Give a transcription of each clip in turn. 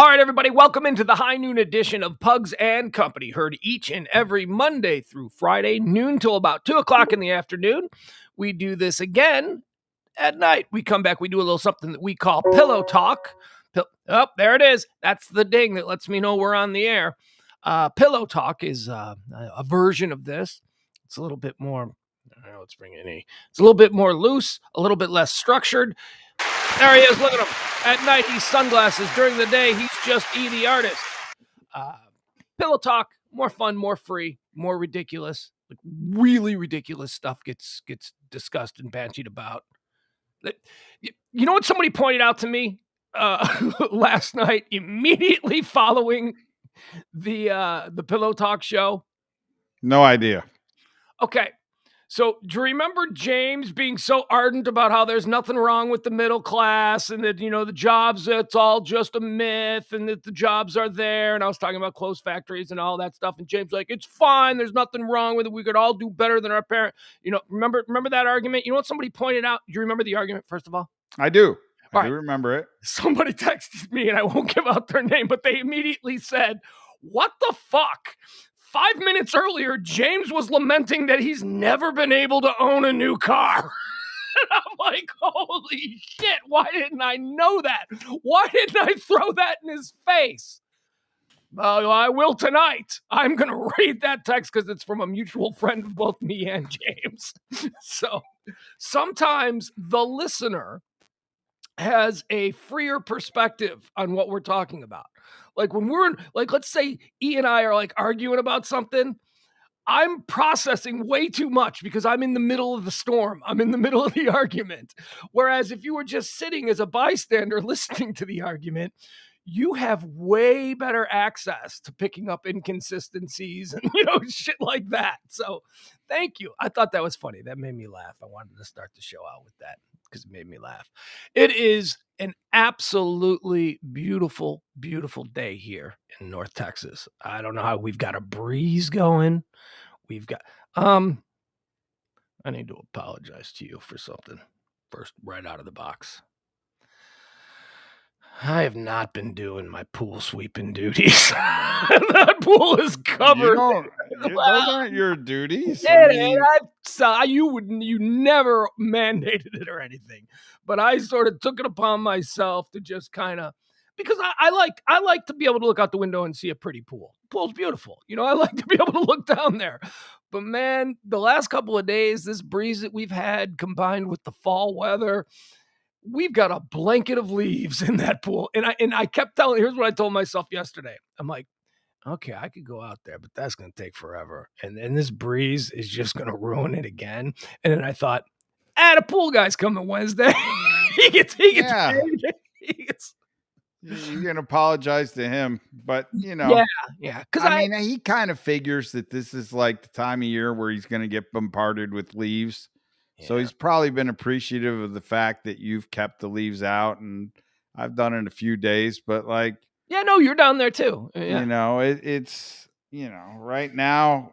All right, everybody, welcome into the high noon edition of Pugs and Company, heard each and every Monday through Friday, noon till about 2 o'clock in the afternoon. We do this again at night. We come back, we do a little something that we call Pillow Talk. Oh, there it is. That's the ding that lets me know we're on the air. Pillow Talk is a version of this. It's a little bit more, let's bring it in. It's a little bit more loose, a little bit less structured. There he is. Look at him. At night, he's sunglasses. During the day, he's just E the artist. Pillow Talk, more fun, more free, more ridiculous. Like really ridiculous stuff gets discussed and bantied about. You know what somebody pointed out to me last night, immediately following the Pillow Talk show? No idea. Okay. So do you remember James being so ardent about how there's nothing wrong with the middle class and that, the jobs, it's all just a myth and that the jobs are there? And I was talking about clothes factories and all that stuff. And James like, it's fine. There's nothing wrong with it. We could all do better than our parents. Remember that argument? You know what somebody pointed out? Do you remember the argument, first of all? I do. I do remember it. Somebody texted me, and I won't give out their name, but they immediately said, what the fuck? 5 minutes earlier, James was lamenting that he's never been able to own a new car. And I'm like, holy shit, why didn't I know that? Why didn't I throw that in his face? I will tonight. I'm going to read that text because it's from a mutual friend of both me and James. So sometimes the listener has a freer perspective on what we're talking about. Like when we're like, let's say E and I are like arguing about something, I'm processing way too much because I'm in the middle of the storm. I'm in the middle of the argument. Whereas if you were just sitting as a bystander listening to the argument, you have way better access to picking up inconsistencies and, shit like that. So thank you. I thought that was funny. That made me laugh. I wanted to start the show out with that because it made me laugh. It is an absolutely beautiful, beautiful day here in North Texas. I don't know how we've got a breeze going. We've got, I need to apologize to you for something first, right out of the box. I have not been doing my pool sweeping duties. That pool is covered. Those aren't your duties. You never mandated it or anything, but I sort of took it upon myself to just kind of, because I like to be able to look out the window and see a pretty pool. The pool's beautiful. I like to be able to look down there. But man, the last couple of days, this breeze that we've had combined with the fall weather, we've got a blanket of leaves in that pool. And I kept here's what I told myself yesterday. I'm like, okay, I could go out there, but that's going to take forever. And this breeze is just going to ruin it again. And then I thought, the pool guy's coming Wednesday. he gets You can apologize to him, but yeah. Because he kind of figures that this is like the time of year where he's going to get bombarded with leaves. Yeah. So he's probably been appreciative of the fact that you've kept the leaves out, and I've done it a few days, but you're down there too. Yeah. It's right now,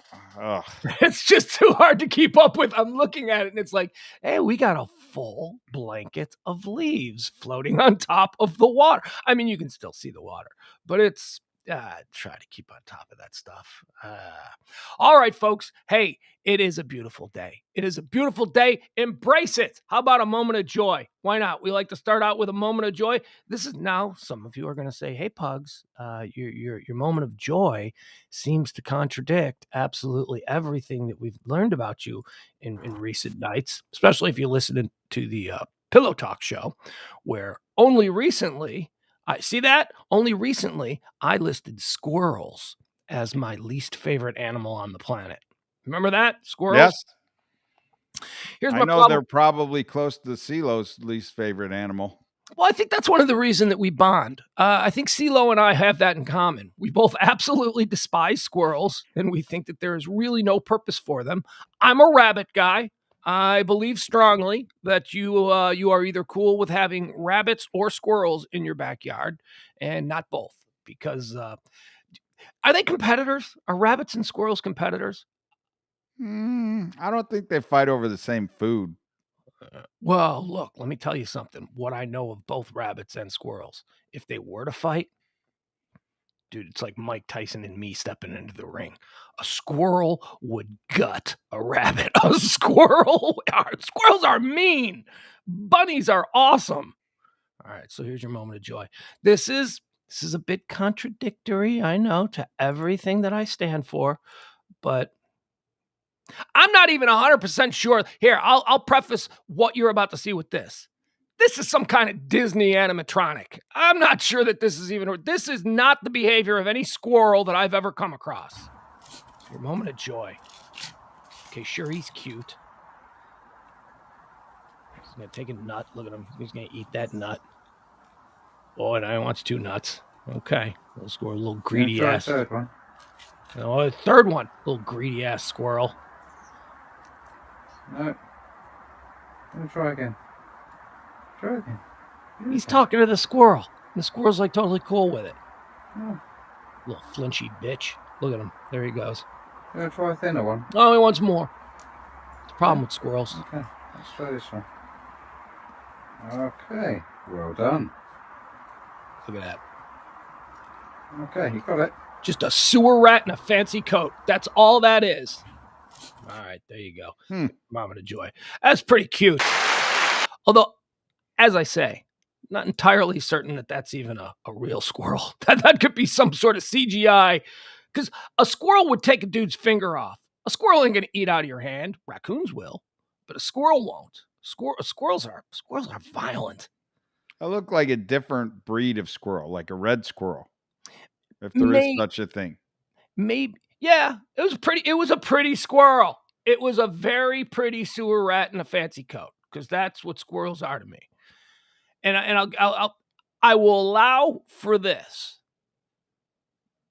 it's just too hard to keep up with. I'm looking at it and it's like, hey, we got a full blanket of leaves floating on top of the water. I mean, you can still see the water, but it's try to keep on top of that stuff. All right, folks. Hey, it is a beautiful day. It is a beautiful day. Embrace it. How about a moment of joy? Why not? We like to start out with a moment of joy. This is now, some of you are going to say, hey, Pugs, your moment of joy seems to contradict absolutely everything that we've learned about you in recent nights, especially if you listen to the Pillow Talk show, where only recently I listed squirrels as my least favorite animal on the planet. Remember that? Squirrels? Yes. Here's my problem. They're probably close to CeeLo's least favorite animal. Well, I think that's one of the reasons that we bond. I think CeeLo and I have that in common. We both absolutely despise squirrels, and we think that there is really no purpose for them. I'm a rabbit guy. I believe strongly that you are either cool with having rabbits or squirrels in your backyard, and not both. Because are they competitors? Are rabbits and squirrels competitors? I don't think they fight over the same food. Well, look, let me tell you something. What I know of both rabbits and squirrels, if they were to fight, Dude, it's like Mike Tyson and me stepping into the ring. A squirrel would gut a rabbit. Squirrels are mean. Bunnies are awesome. All right, so here's your moment of joy. This is a bit contradictory, I know, to everything that I stand for, but I'm not even 100% sure. Here, I'll preface what you're about to see with this. This is some kind of Disney animatronic. I'm not sure that this is not the behavior of any squirrel that I've ever come across. Your moment of joy. Okay, sure, he's cute. He's going to take a nut. Look at him. He's going to eat that nut. Oh, and I wants 2 nuts. Okay. Little squirrel, little greedy ass. Third one. Oh, third one. Little greedy ass squirrel. No. Let me try again. Try again. He's talking to the squirrel. The squirrel's like totally cool with it. Oh. Little flinchy bitch. Look at him. There he goes. You want to try a thinner one? Oh, he wants more. It's a problem with squirrels. Okay, let's try this one. Okay, well done. Look at that. Okay, you got it. Just a sewer rat in a fancy coat. That's all that is. All right, there you go. Moment of joy. That's pretty cute. Although, as I say, not entirely certain that that's even a real squirrel. That could be some sort of CGI. Because a squirrel would take a dude's finger off. A squirrel ain't going to eat out of your hand. Raccoons will, but a squirrel won't. Squirrels are violent. I look like a different breed of squirrel, like a red squirrel, if there is such a thing. Maybe, yeah. It was a pretty squirrel. It was a very pretty sewer rat in a fancy coat, because that's what squirrels are to me. And I will allow for this.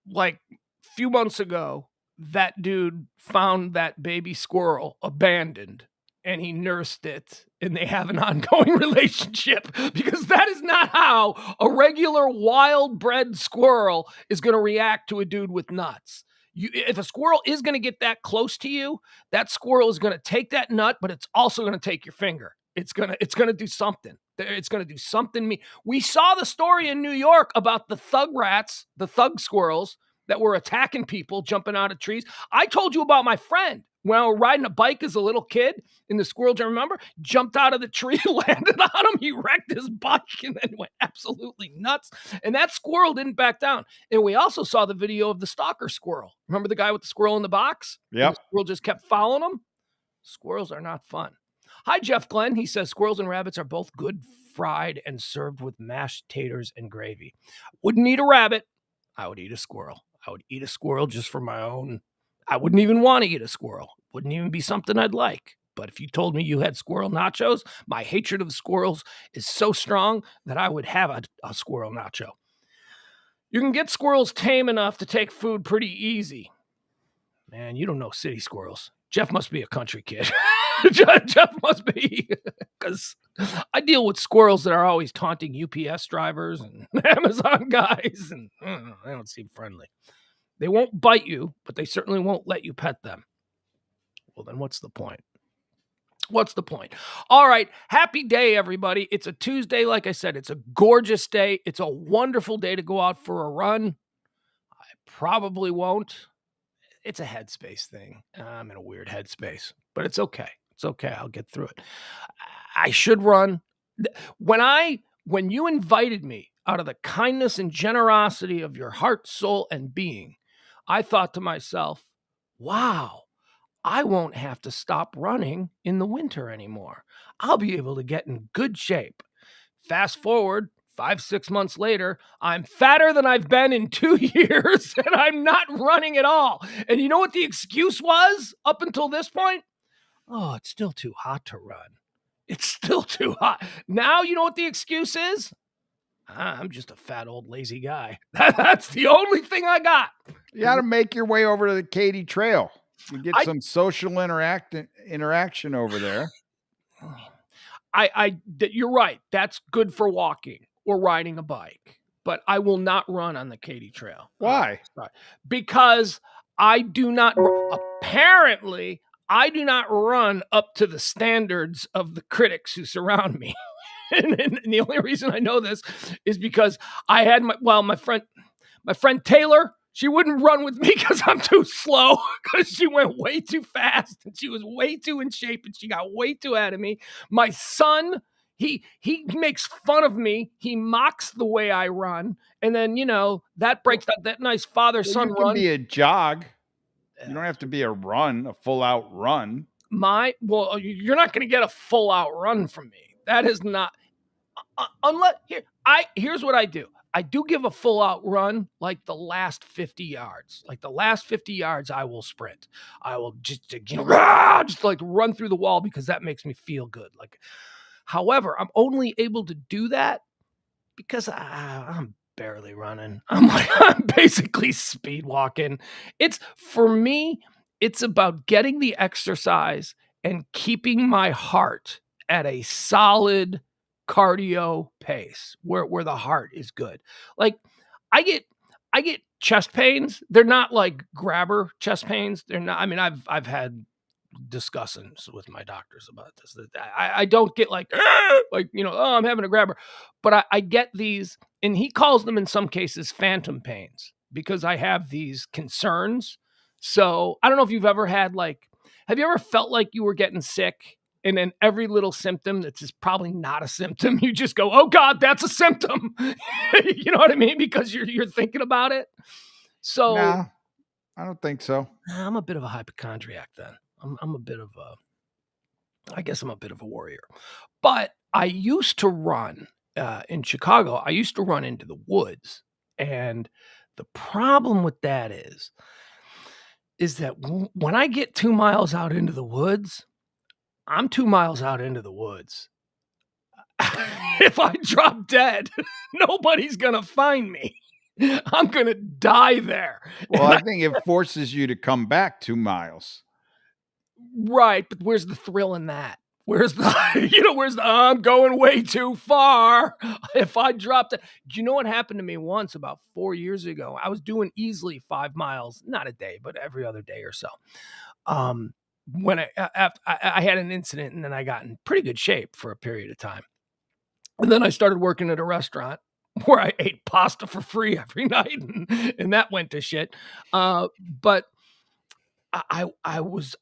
Like a few months ago, that dude found that baby squirrel abandoned, and he nursed it, and they have an ongoing relationship, because that is not how a regular wild-bred squirrel is going to react to a dude with nuts. If a squirrel is going to get that close to you, that squirrel is going to take that nut, but it's also going to take your finger. It's going to do something. It's going to do something. We saw the story in New York about the thug rats, the thug squirrels that were attacking people, jumping out of trees. I told you about my friend when I was riding a bike as a little kid, and the squirrel, do you remember? Jumped out of the tree, landed on him. He wrecked his bike and then went absolutely nuts. And that squirrel didn't back down. And we also saw the video of the stalker squirrel. Remember the guy with the squirrel in the box? Yeah. The squirrel just kept following him. Squirrels are not fun. Hi, Jeff Glenn. He says squirrels and rabbits are both good fried and served with mashed taters and gravy. Wouldn't eat a rabbit. I would eat a squirrel. I would eat a squirrel just for my own. I wouldn't even want to eat a squirrel. Wouldn't even be something I'd like. But if you told me you had squirrel nachos, my hatred of squirrels is so strong that I would have a squirrel nacho. You can get squirrels tame enough to take food pretty easy. Man, you don't know city squirrels. Jeff must be a country kid. Jeff must be, because I deal with squirrels that are always taunting UPS drivers and Amazon guys, and they don't seem friendly. They won't bite you, but they certainly won't let you pet them. Well, then what's the point? What's the point? All right. Happy day, everybody. It's a Tuesday. Like I said, it's a gorgeous day. It's a wonderful day to go out for a run. I probably won't. It's a headspace thing. I'm in a weird headspace, but it's okay. It's okay. I'll get through it. I should run. When you invited me out of the kindness and generosity of your heart, soul, and being, I thought to myself, wow, I won't have to stop running in the winter anymore. I'll be able to get in good shape. Fast forward 5-6 months later, I'm fatter than I've been in 2 years, and I'm not running at all. And you know what the excuse was up until this point? Oh, it's still too hot to run. It's still too hot. Now you know what the excuse is? I'm just a fat old lazy guy. That's the only thing I got. You got to make your way over to the Katy Trail. You get some social interaction over there. You're right. That's good for walking or riding a bike, but I will not run on the Katy Trail. Why? Because I do not, apparently, I do not run up to the standards of the critics who surround me. and the only reason I know this is because I had my My friend Taylor, she wouldn't run with me because I'm too slow, because she went way too fast and she was way too in shape and she got way too ahead of me. My son, he makes fun of me. He mocks the way I run. And then, that breaks that nice father-son You can run. be a jog. You don't have to be a full-out run. You're not going to get a full-out run from me. That is not... Here's what I do. I do give a full out run, like the last 50 yards. Like the last 50 yards, I will sprint. I will just like run through the wall because that makes me feel good. However, I'm only able to do that because I'm barely running. I'm basically speed walking. For me, it's about getting the exercise and keeping my heart at a solid cardio pace where the heart is good. Like I get chest pains. They're not like grabber chest pains. They're not. I mean, I've had discussions with my doctors about this. I don't get like I'm having a grabber, but I get these, and he calls them in some cases phantom pains because I have these concerns. So I don't know if you've ever had have you ever felt like you were getting sick? And then every little symptom that's just probably not a symptom, you just go, "Oh God, that's a symptom." You know what I mean? Because you're thinking about it. So nah, I don't think so. I'm a bit of a hypochondriac then. I guess I'm a bit of a warrior. But I used to run in Chicago. I used to run into the woods. And the problem with that is that when I get 2 miles out into the woods, I'm 2 miles out into the woods. If I drop dead, nobody's going to find me. I'm going to die there. Well, I think it forces you to come back 2 miles. Right. But where's the thrill in that? Where's the I'm going way too far. If I dropped it. Do you know what happened to me once about 4 years ago? I was doing easily 5 miles, not a day, but every other day or so. When I had an incident and then I got in pretty good shape for a period of time. And then I started working at a restaurant where I ate pasta for free every night and that went to shit. But I was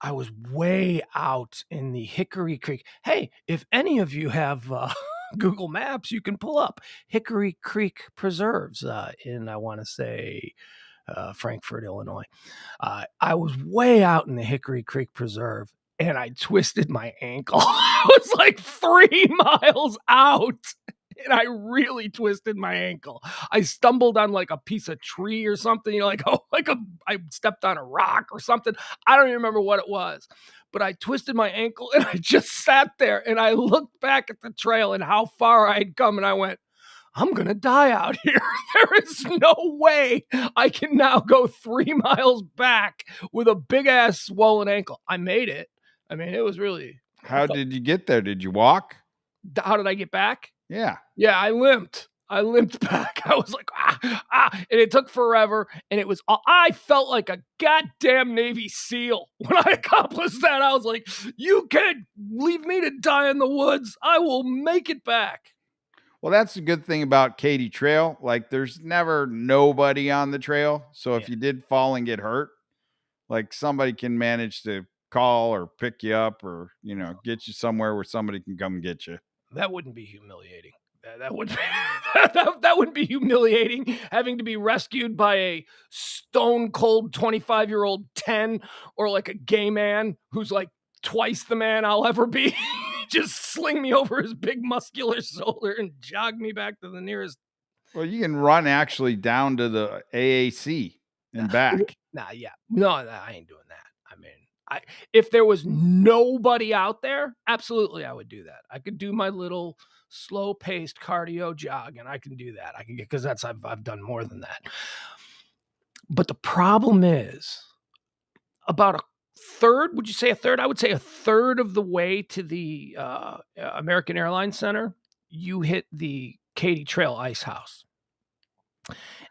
way out in the Hickory Creek. Hey, if any of you have Google Maps, you can pull up Hickory Creek Preserves in, I want to say, Frankfort, Illinois. I was way out in the Hickory Creek Preserve and I twisted my ankle. I was like 3 miles out and I really twisted my ankle. I stumbled on like a piece of tree or something, I stepped on a rock or something. I don't even remember what it was, but I twisted my ankle and I just sat there and I looked back at the trail and how far I'd come and I went, I'm going to die out here. There is no way I can now go 3 miles back with a big ass swollen ankle. I made it. I mean, it was really. How did you get there? Did you walk? How did I get back? Yeah. Yeah, I limped back. I was like, and it took forever. And I felt like a goddamn Navy SEAL when I accomplished that. I was like, you can't leave me to die in the woods. I will make it back. Well, that's the good thing about Katy Trail. Like there's never nobody on the trail. So if you did fall and get hurt, like somebody can manage to call or pick you up or, get you somewhere where somebody can come get you. That wouldn't be humiliating. That would that would be humiliating, having to be rescued by a stone cold 25-year-old 10 or like a gay man who's like twice the man I'll ever be. Just sling me over his big muscular shoulder and jog me back to the nearest. Well, you can run actually down to the AAC and back. No, I ain't doing that. I mean, if there was nobody out there, absolutely I would do that. I could do my little slow-paced cardio jog, and I can do that. I can get, because I've done more than that. But the problem is about a third. Would you say a third? I would say a third of the way to the American Airlines Center, you hit the Katy Trail Ice House.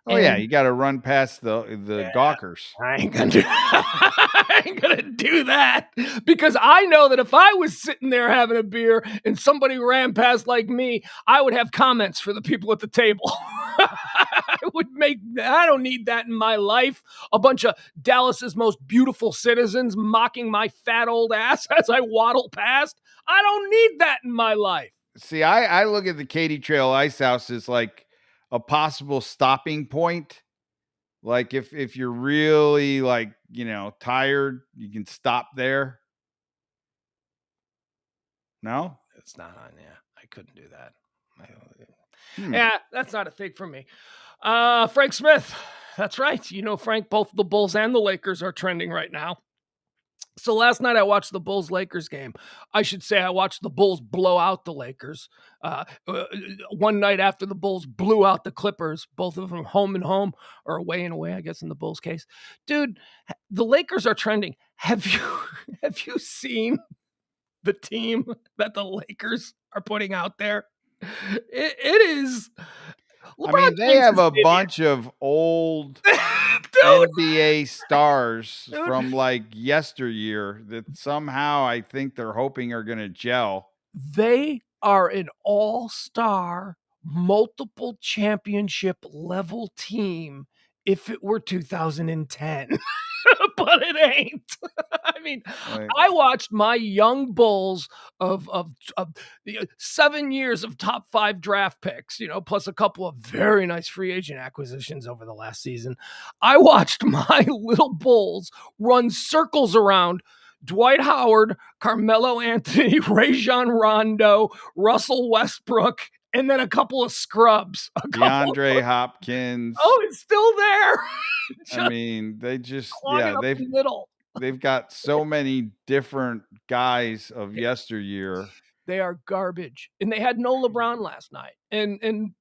Oh yeah, And you got to run past the gawkers. I ain't gonna do I ain't gonna do that, because I know that if I was sitting there having a beer and somebody ran past like me, I would have comments for the people at the table. I don't need that in my life. A bunch of Dallas's most beautiful citizens mocking my fat old ass as I waddle past. I don't need that in my life. See, I look at the Katy Trail Ice House as like a possible stopping point. Like if you're really like, tired, you can stop there. No? It's not on. Yeah, I couldn't do that. Hmm. Yeah, that's not a thing for me. Frank Smith. That's right. Frank, both the Bulls and the Lakers are trending right now. So last night I watched the Bulls-Lakers game. I should say I watched the Bulls blow out the Lakers. One night after the Bulls blew out the Clippers, both of them home and home, or away and away, I guess in the Bulls' case. Dude, the Lakers are trending. Have you seen the team that the Lakers are putting out there? It is. LeBron They James have is a an idiot. bunch of old Dude, NBA stars Dude. from like yesteryear that somehow I think they're hoping are going to gel. They are an all-star, multiple championship level team if it were 2010. But it ain't. Right. I watched my young Bulls of 7 years of top 5 draft picks, plus a couple of very nice free agent acquisitions over the last season. I watched my little Bulls run circles around Dwight Howard, Carmelo Anthony, Rajon Rondo, Russell Westbrook, and then a couple of scrubs. DeAndre Hopkins. Oh, it's still there. They just Clogging up the middle. they've got so many different guys of yesteryear. They are garbage. And they had no LeBron last night. And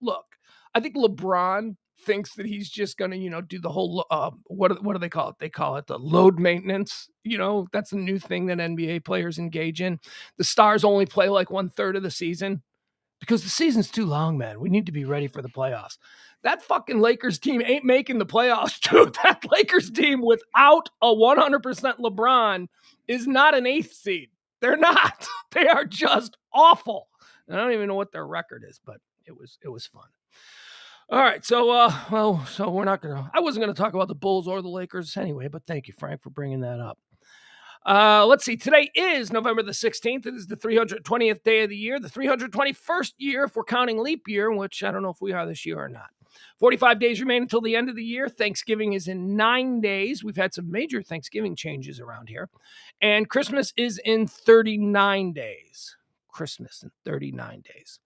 look, I think LeBron thinks that he's just going to, do the whole, what do they call it? They call it the load maintenance. That's the new thing that NBA players engage in. The stars only play like 1/3 of the season because the season's too long, man. We need to be ready for the playoffs. That fucking Lakers team ain't making the playoffs, dude. That Lakers team without a 100% LeBron is not an 8th seed. They're not. They are just awful. I don't even know what their record is, but it was fun. All right, so we're not gonna. I wasn't gonna talk about the Bulls or the Lakers anyway, but thank you, Frank, for bringing that up. Let's see. Today is November the 16th. It is the 320th day of the year, the 321st year if we're counting leap year, which I don't know if we are this year or not. 45 days remain until the end of the year. Thanksgiving is in 9 days. We've had some major Thanksgiving changes around here. And Christmas is in 39 days. Christmas in 39 days.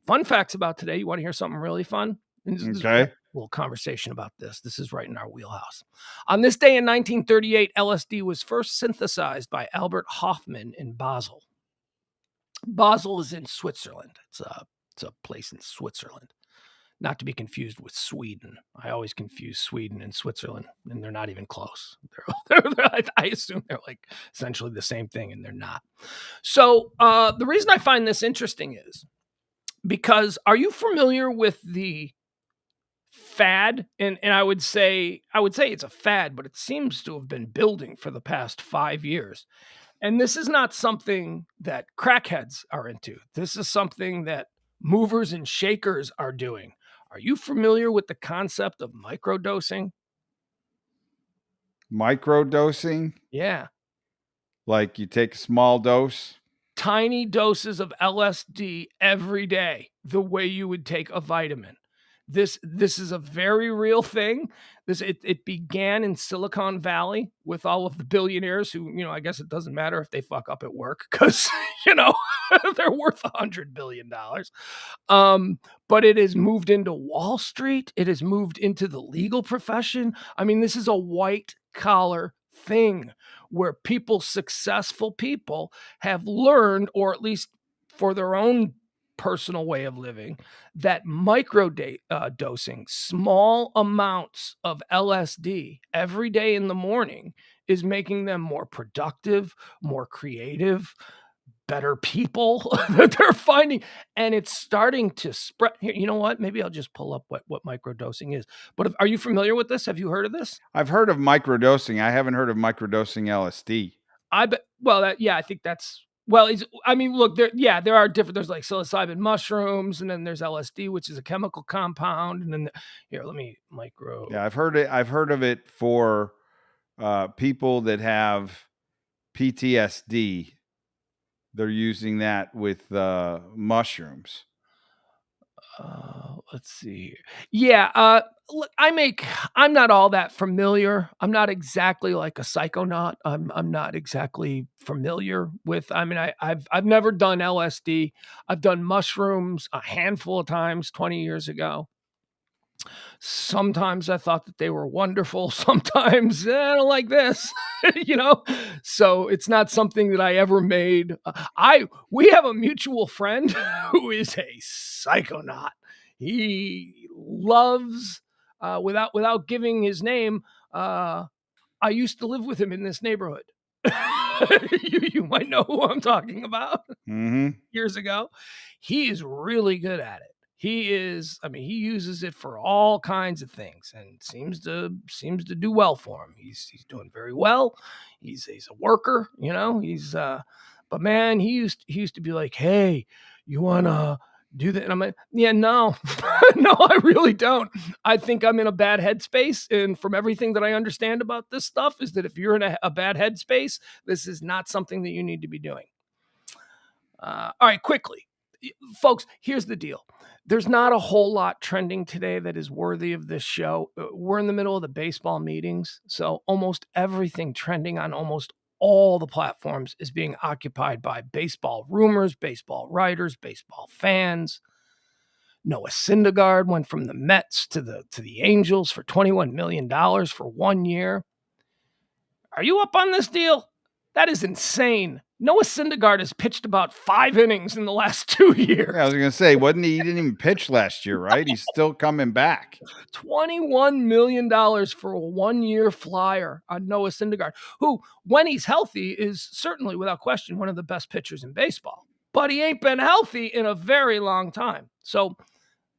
Fun facts about today. You want to hear something really fun? Okay. A little conversation about this. This is right in our wheelhouse. On this day in 1938, LSD was first synthesized by Albert Hofmann in Basel. Basel is in Switzerland. It's a place in Switzerland. Not to be confused with Sweden. I always confuse Sweden and Switzerland, and they're not even close. I assume they're like essentially the same thing, and they're not. So the reason I find this interesting is because are you familiar with the fad? And I would say it's a fad, but it seems to have been building for the past 5 years. And this is not something that crackheads are into. This is something that movers and shakers are doing. Are you familiar with the concept of microdosing? Microdosing? Yeah. Like you take a small dose? Tiny doses of LSD every day, the way you would take a vitamin. This is a very real thing. It began in Silicon Valley with all of the billionaires who, I guess it doesn't matter if they fuck up at work because, they're worth $100 billion. But it has moved into Wall Street. It has moved into the legal profession. This is a white collar thing where successful people have learned, or at least for their own personal way of living, that dosing small amounts of LSD every day in the morning is making them more productive, more creative, better people that they're finding, and it's starting to spread. Here, you know what? Maybe I'll just pull up what microdosing is. But are you familiar with this? Have you heard of this? I've heard of microdosing. I haven't heard of microdosing LSD. I think that's look, there are different. There's like psilocybin mushrooms, and then there's LSD, which is a chemical compound, and then here, let me micro. Yeah, I've heard of it for people that have PTSD. They're using that with mushrooms. Let's see here. Yeah, look, I'm not all that familiar. I'm not exactly like a psychonaut. I'm not exactly familiar with. I mean, I've never done LSD. I've done mushrooms a handful of times 20 years ago. Sometimes I thought that they were wonderful. Sometimes I don't like this, So it's not something that I ever made. We have a mutual friend who is a psychonaut. He loves, without giving his name. I used to live with him in this neighborhood. You might know who I'm talking about. Years ago. He is really good at it. He uses it for all kinds of things and seems to do well for him. He's doing very well. He's a worker, but man, he used to be like, "Hey, you want to do that?" And I'm like, "Yeah, no." No, I really don't. I think I'm in a bad headspace, and from everything that I understand about this stuff is that if you're in a bad headspace, this is not something that you need to be doing. All right, quickly. Folks, here's the deal. There's not a whole lot trending today that is worthy of this show. We're in the middle of the baseball meetings, so almost everything trending on almost all the platforms is being occupied by baseball rumors, baseball writers, baseball fans. Noah Syndergaard went from the Mets to the Angels for $21 million for 1 year. Are you up on this deal? That is insane. Noah Syndergaard has pitched about 5 innings in the last 2 years. Yeah, I was going to say, he didn't even pitch last year, right? He's still coming back. $21 million for a 1-year flyer on Noah Syndergaard, who, when he's healthy, is certainly, without question, one of the best pitchers in baseball. But he ain't been healthy in a very long time. So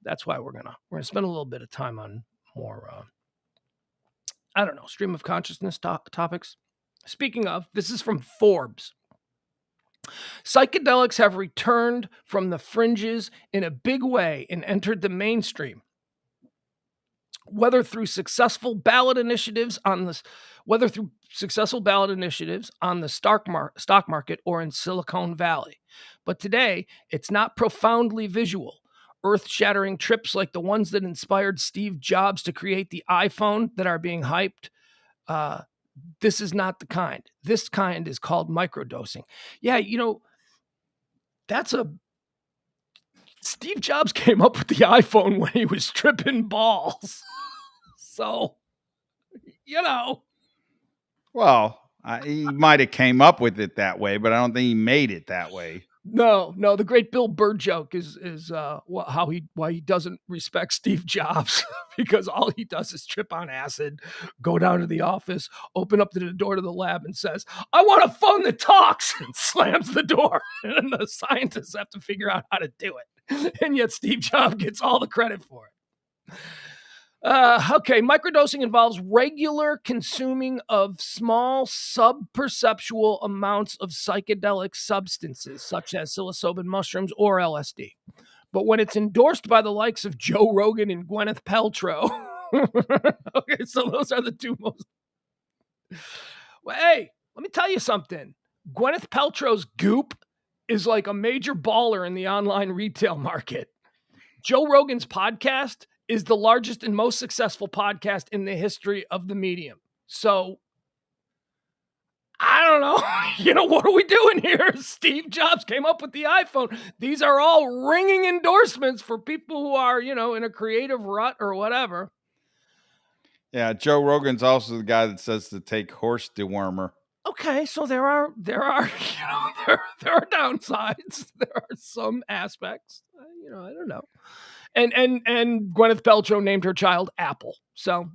that's why we're gonna spend a little bit of time on more, stream of consciousness topics. Speaking of, this is from Forbes. Psychedelics have returned from the fringes in a big way and entered the mainstream. Whether through successful ballot initiatives on the stock market or in Silicon Valley. But today, it's not profoundly visual. Earth-shattering trips like the ones that inspired Steve Jobs to create the iPhone that are being hyped. This is not the kind. This kind is called microdosing. Yeah, Steve Jobs came up with the iPhone when he was tripping balls. So, Well, he might have came up with it that way, but I don't think he made it that way. No. The great Bill Burr joke is why he doesn't respect Steve Jobs because all he does is trip on acid, go down to the office, open up the door to the lab, and says, "I want a phone that talks," and slams the door. And the scientists have to figure out how to do it, and yet Steve Jobs gets all the credit for it. Okay, microdosing involves regular consuming of small sub-perceptual amounts of psychedelic substances, such as psilocybin mushrooms or LSD. But when it's endorsed by the likes of Joe Rogan and Gwyneth Paltrow, okay, so those are the two most... Well, hey, let me tell you something. Gwyneth Paltrow's Goop is like a major baller in the online retail market. Joe Rogan's podcast is the largest and most successful podcast in the history of the medium. So, I don't know. What are we doing here? Steve Jobs came up with the iPhone. These are all ringing endorsements for people who are, in a creative rut or whatever. Yeah, Joe Rogan's also the guy that says to take horse dewormer. Okay, so there are there are downsides. There are some aspects. I don't know. And Gwyneth Paltrow named her child Apple. So,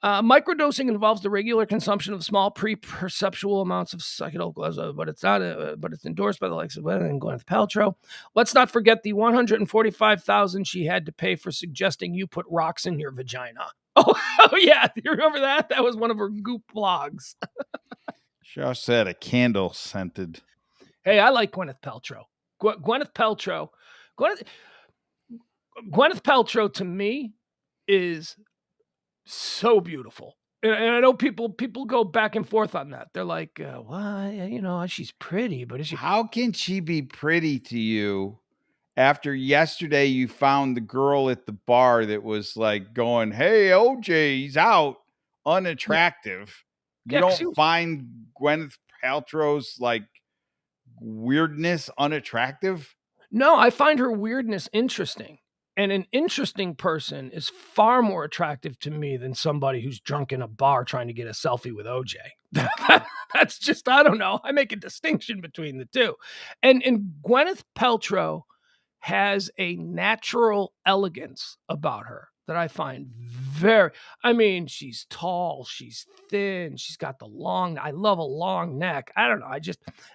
Microdosing involves the regular consumption of small pre-perceptual amounts of psychedelic, but it's not. But it's endorsed by the likes of Gwyneth Paltrow. Let's not forget the $145,000 she had to pay for suggesting you put rocks in your vagina. Oh yeah, you remember that? That was one of her Goop blogs. She also had a candle scented. Hey, I like Gwyneth Paltrow. Gwyneth Paltrow to me is so beautiful. And I know people go back and forth on that. They're like, well, she's pretty, but is she? How can she be pretty to you after yesterday you found the girl at the bar that was like going, hey, OJ, he's out, unattractive. You don't find Gwyneth Paltrow's like weirdness unattractive? No, I find her weirdness interesting. And an interesting person is far more attractive to me than somebody who's drunk in a bar trying to get a selfie with OJ. That's just, I don't know. I make a distinction between the two. And Gwyneth Paltrow has a natural elegance about her that I find she's tall, she's thin, she's got I love a long neck. I don't know.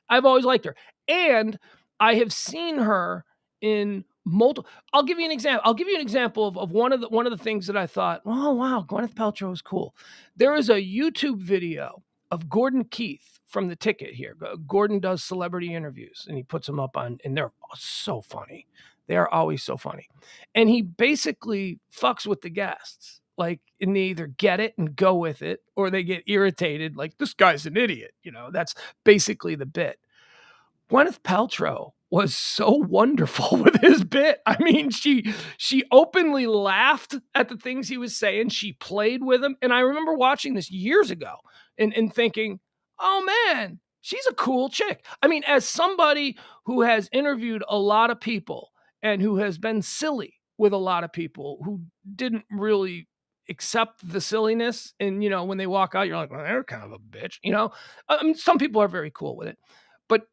I've always liked her. And I have seen her in multiple. I'll give you an example of one of the things that I thought, oh wow, Gwyneth Paltrow is cool. There is a YouTube video of Gordon Keith from The Ticket here. Gordon does celebrity interviews and he puts them up on, and they're so funny. They are always so funny. And he basically fucks with the guests. Like, and they either get it and go with it, or they get irritated. Like, this guy's an idiot. That's basically the bit. Gwyneth Paltrow was so wonderful with his bit. I mean, she openly laughed at the things he was saying. She played with him. And I remember watching this years ago and thinking, oh man, she's a cool chick. I mean, as somebody who has interviewed a lot of people and who has been silly with a lot of people who didn't really accept the silliness. And, when they walk out, you're like, well, they're kind of a bitch. I mean, some people are very cool with it. But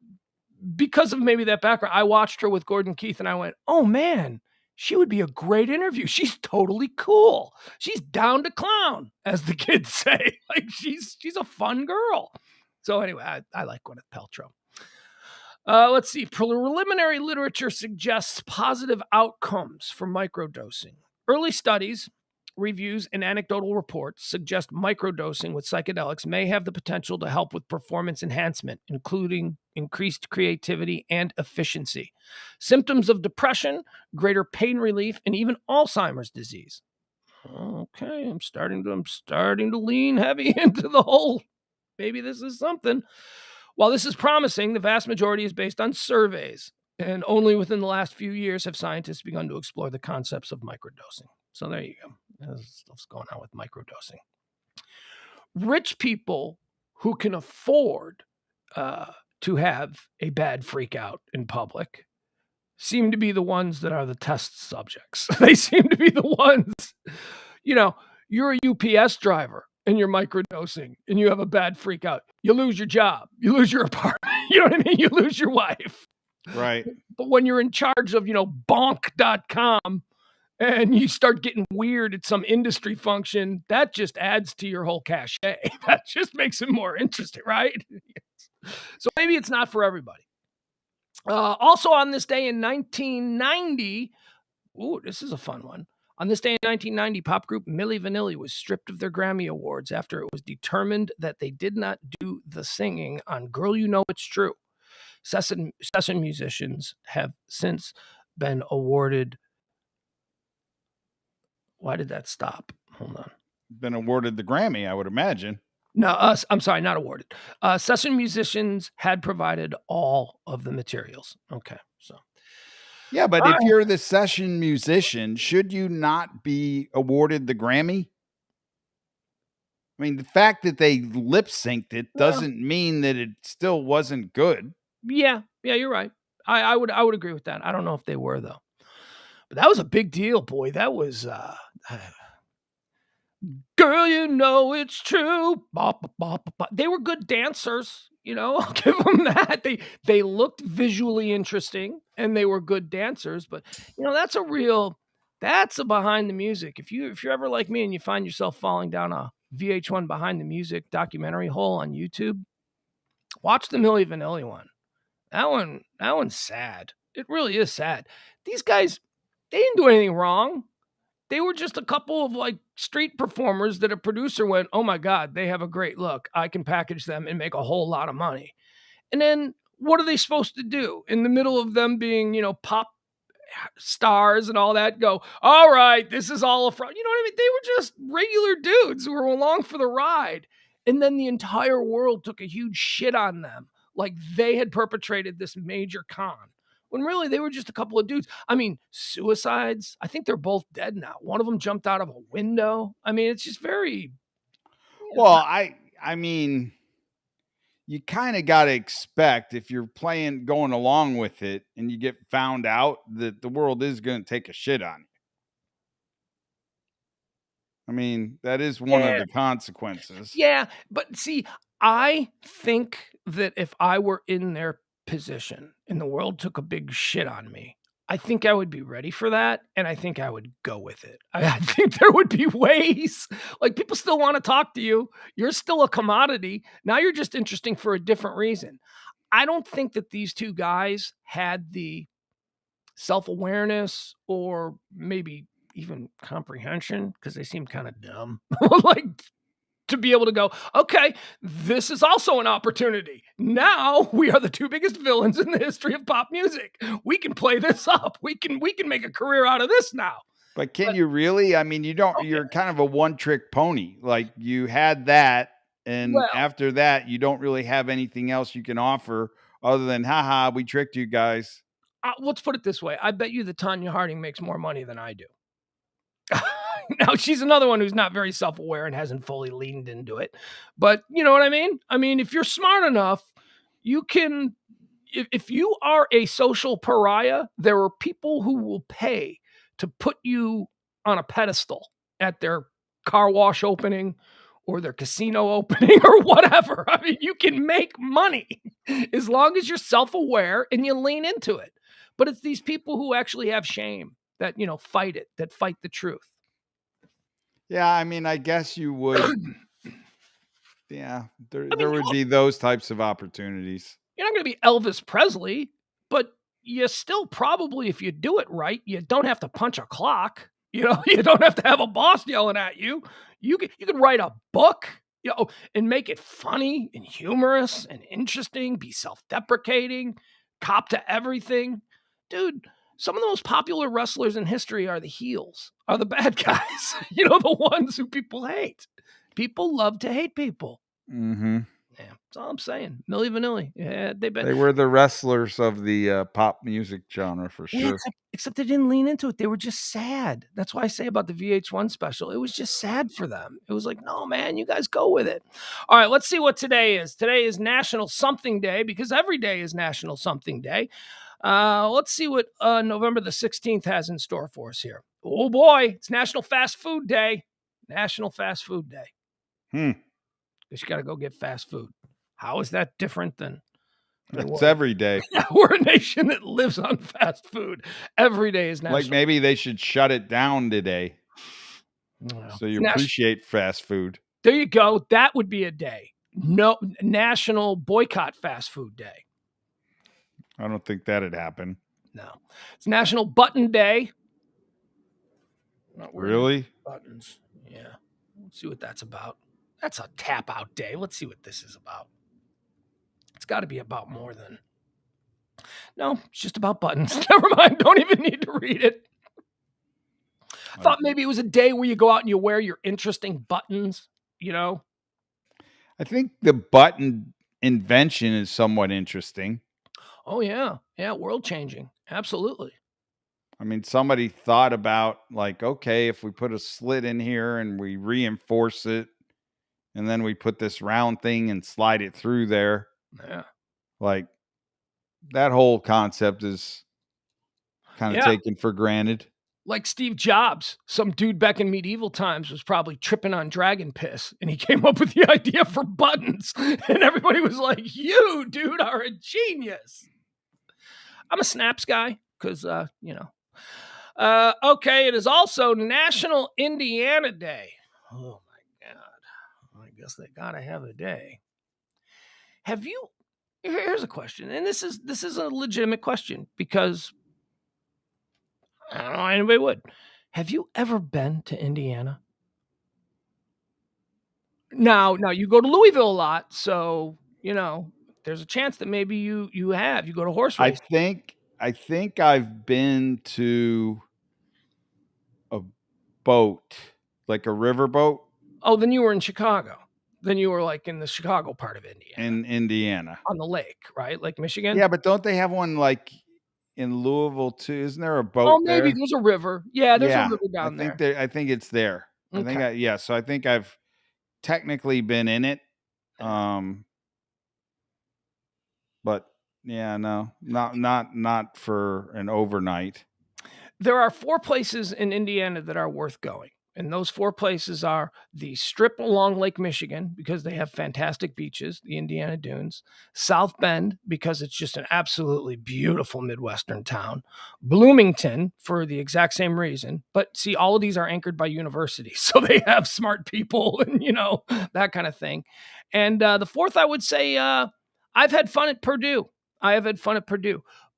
because of maybe that background, I watched her with Gordon Keith and I went, oh man, she would be a great interview. She's totally cool. She's down to clown, as the kids say. Like she's a fun girl. So anyway, I like Gwyneth Paltrow. Let's see. Preliminary literature suggests positive outcomes for microdosing. Early studies, reviews, and anecdotal reports suggest microdosing with psychedelics may have the potential to help with performance enhancement, including increased creativity and efficiency, symptoms of depression, greater pain relief, and even Alzheimer's disease. Okay, I'm starting to lean heavy into the whole. Maybe this is something. While this is promising, the vast majority is based on surveys, and only within the last few years have scientists begun to explore the concepts of microdosing. So there you go. There's stuff's going on with microdosing. Rich people who can afford to have a bad freak out in public seem to be the ones that are the test subjects. They seem to be the ones, you're a UPS driver and you're microdosing and you have a bad freak out. You lose your job. You lose your apartment. You know what I mean? You lose your wife. Right. But when you're in charge of, bonk.com, and you start getting weird at some industry function, that just adds to your whole cachet. That just makes it more interesting, right? So maybe it's not for everybody. Also on this day in 1990, this is a fun one. On this day in 1990, pop group Milli Vanilli was stripped of their Grammy Awards after it was determined that they did not do the singing on Girl You Know It's True. Session musicians have since been awarded. Why did that stop? Hold on. Been awarded the Grammy, I would imagine. No, I'm sorry, not awarded. Session musicians had provided all of the materials. Okay, so. Yeah, but if you're the session musician, should you not be awarded the Grammy? I mean, the fact that they lip synced it doesn't mean that it still wasn't good. Yeah, you're right. I would agree with that. I don't know if they were though. But that was a big deal, boy. That was Girl, You Know It's True. They were good dancers, I'll give them that. They looked visually interesting and they were good dancers, but that's a behind the music. If you're ever like me and you find yourself falling down a VH1 Behind the Music documentary hole on YouTube. Watch the Milli Vanilli one. That one's sad. It really is sad. These guys, they didn't do anything wrong. They were just a couple of like street performers that a producer went, oh my God, they have a great look. I can package them and make a whole lot of money. And then what are they supposed to do in the middle of them being, pop stars and all that? Go, all right, this is all a fraud. You know what I mean? They were just regular dudes who were along for the ride. And then the entire world took a huge shit on them. Like they had perpetrated this major con. When really they were just a couple of dudes. I mean, suicides. I think they're both dead now. One of them jumped out of a window. I mean, it's just very. Well, I mean, you kind of got to expect if you're going along with it and you get found out that the world is going to take a shit on you. I mean, that is one of the consequences. Yeah, but see, I think that if I were in their position and the world took a big shit on me, I think I would be ready for that, and I think I would go with it. I think there would be ways. Like, people still wanna talk to you. You're still a commodity. Now you're just interesting for a different reason. I don't think that these two guys had the self-awareness or maybe even comprehension, because they seem kinda dumb, like, to be able to go, okay, this is also an opportunity. Now we are the two biggest villains in the history of pop music. We can play this up. We can make a career out of this now. But can you really? I mean, you're kind of a one-trick pony. Like you had that, and after that, you don't really have anything else you can offer other than, haha, we tricked you guys. Let's put it this way. I bet you that Tanya Harding makes more money than I do. Now, she's another one who's not very self-aware and hasn't fully leaned into it. But you know what I mean? I mean, if you're smart enough, you can, if you are a social pariah, there are people who will pay to put you on a pedestal at their car wash opening or their casino opening or whatever. I mean, you can make money as long as you're self-aware and you lean into it. But it's these people who actually have shame that, fight it, that fight the truth. Yeah, I mean, I guess you would. Yeah, there would be those types of opportunities. You're not going to be Elvis Presley, but you still probably, if you do it right, you don't have to punch a clock. You don't have to have a boss yelling at you. You could write a book, and make it funny and humorous and interesting, be self-deprecating, cop to everything. Dude, some of the most popular wrestlers in history are the heels, are the bad guys. The ones who people hate. People love to hate people. Mm-hmm. Yeah, that's all I'm saying. Milli Vanilli. Yeah, they were the wrestlers of the pop music genre for sure. Yeah, except they didn't lean into it. They were just sad. That's why I say about the VH1 special. It was just sad for them. It was like, no, man, you guys go with it. All right, let's see what today is. Today is National Something Day, because every day is National Something Day. Let's see what November the 16th has in store for us here. Oh, boy, it's National Fast Food Day. National Fast Food Day. Because you got to go get fast food. How is that different than... It's every day. We're a nation that lives on fast food. Every day is national. Like maybe they should shut it down today. So you appreciate fast food. There you go. That would be a day. No, National Boycott Fast Food Day. I don't think that'd happen. No. It's National Button Day. Really? Buttons. Yeah. Let's see what that's about. That's a tap out day. Let's see what this is about. It's got to be about more than... No, it's just about buttons. Never mind. Don't even need to read it. I thought maybe it was a day where you go out and you wear your interesting buttons, I think the button invention is somewhat interesting. Oh, yeah. Yeah, world-changing. Absolutely. I mean, somebody thought about, like, okay, if we put a slit in here and we reinforce it, and then we put this round thing and slide it through there. Yeah. Like, that whole concept is kind of taken for granted. Like Steve Jobs, some dude back in medieval times was probably tripping on dragon piss, and he came up with the idea for buttons, and everybody was like, you, dude, are a genius. I'm a snaps guy because, okay, it is also National Indiana Day. Oh, my God. guess they gotta have a day. Here's a question, and this is a legitimate question because I don't know why anybody would. Have you ever been to Indiana? Now you go to Louisville a lot, so there's a chance that maybe you have. You go to horse I race. think I've been to a boat, like a river boat Oh, then you were in Chicago. Then you were like in the Chicago part of Indiana. in Indiana. On the lake, right? Lake Michigan? Yeah, but don't they have one like in Louisville too? Isn't there a Oh, boat maybe there? there's a river. Yeah, there's a Yeah, river down there. I think it's there. I think Okay. so I think I've technically been in it. But yeah, no, not for an overnight. There are 4 places in Indiana that are worth going. And those 4 places are the strip along Lake Michigan, because they have fantastic beaches, the Indiana Dunes. South Bend, because it's just an absolutely beautiful Midwestern town. Bloomington, for the exact same reason. But see, all of these are anchored by universities, so they have smart people and, that kind of thing. And the 4th, I would say, I've had fun at Purdue.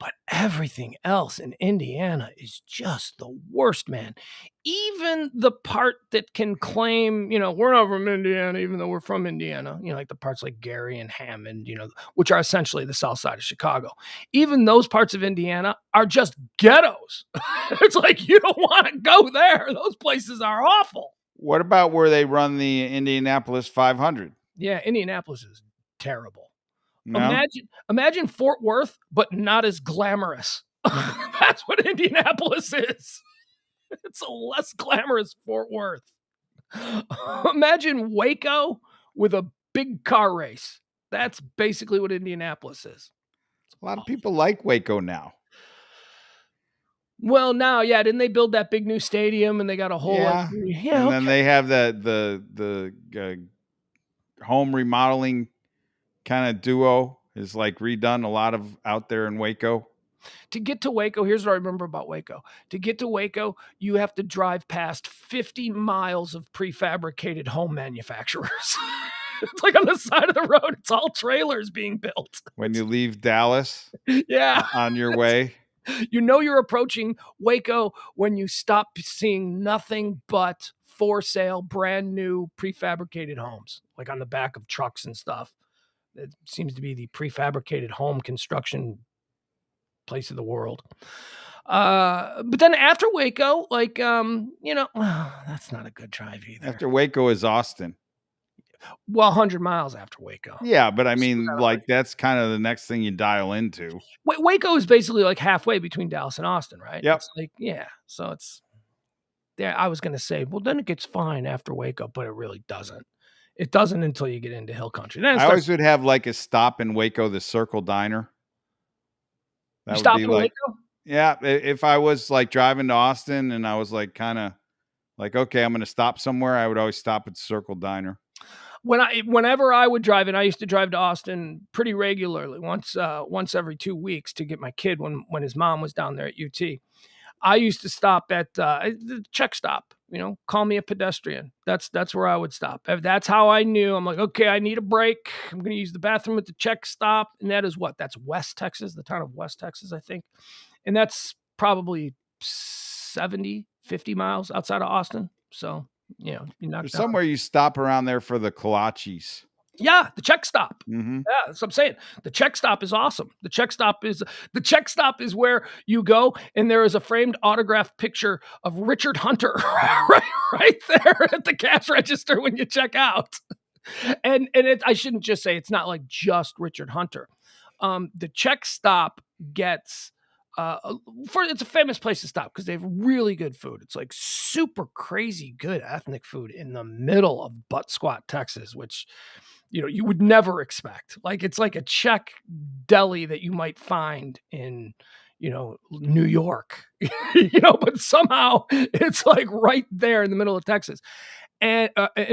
But everything else in Indiana is just the worst, man. Even the part that can claim, we're not from Indiana, even though we're from Indiana, like the parts like Gary and Hammond, which are essentially the south side of Chicago. Even those parts of Indiana are just ghettos. It's like, you don't want to go there. Those places are awful. What about where they run the Indianapolis 500? Yeah, Indianapolis is terrible. No? Imagine Fort Worth, but not as glamorous. That's what Indianapolis is. It's a less glamorous Fort Worth. Imagine Waco with a big car race. That's basically what Indianapolis is. A lot of people like Waco now. Well, now, yeah, didn't they build that big new stadium and they got a whole and then they have the home remodeling kind of duo is like redone a lot of out there in Waco. To get to Waco, here's what I remember about Waco. To get to Waco, you have to drive past 50 miles of prefabricated home manufacturers. It's like on the side of the road. It's all trailers being built. When you leave Dallas, yeah, on your way. You're approaching Waco when you stop seeing nothing but for sale, brand new prefabricated homes, like on the back of trucks and stuff. It seems to be the prefabricated home construction place of the world. But then after Waco, that's not a good drive either. After Waco is Austin. Well, 100 miles after Waco. Yeah, but I mean, that's kind of the next thing you dial into. Waco is basically like halfway between Dallas and Austin, right? Yep. It's like, yeah. So it's there. I was going to say, well, then it gets fine after Waco, but it really doesn't. It doesn't until you get into Hill Country. Then I always would have like a stop in Waco, the Circle Diner. That would be like, Waco? Yeah. If I was like driving to Austin and I was like kind of like, okay, I'm going to stop somewhere, I would always stop at the Circle Diner. Whenever I would drive, and I used to drive to Austin pretty regularly, once every 2 weeks to get my kid when his mom was down there at UT. I used to stop at the check stop, call me a pedestrian. That's where I would stop. That's how I knew. I'm like, okay, I need a break. I'm going to use the bathroom at the check stop. And that is that's West Texas, the town of West Texas, I think. And that's probably 50 miles outside of Austin. So, there's somewhere you stop around there for the kolaches. Yeah, the check stop. Mm-hmm. Yeah, that's what I'm saying. The check stop is awesome. The check stop is where you go, and there is a framed autographed picture of Richard Hunter right there at the cash register when you check out. And I shouldn't just say it's not like just Richard Hunter. The check stop gets it's a famous place to stop because they have really good food. It's like super crazy good ethnic food in the middle of Butt Squat, Texas, which you would never expect. Like it's like a Czech deli that you might find in New York, but somehow it's like right there in the middle of Texas. And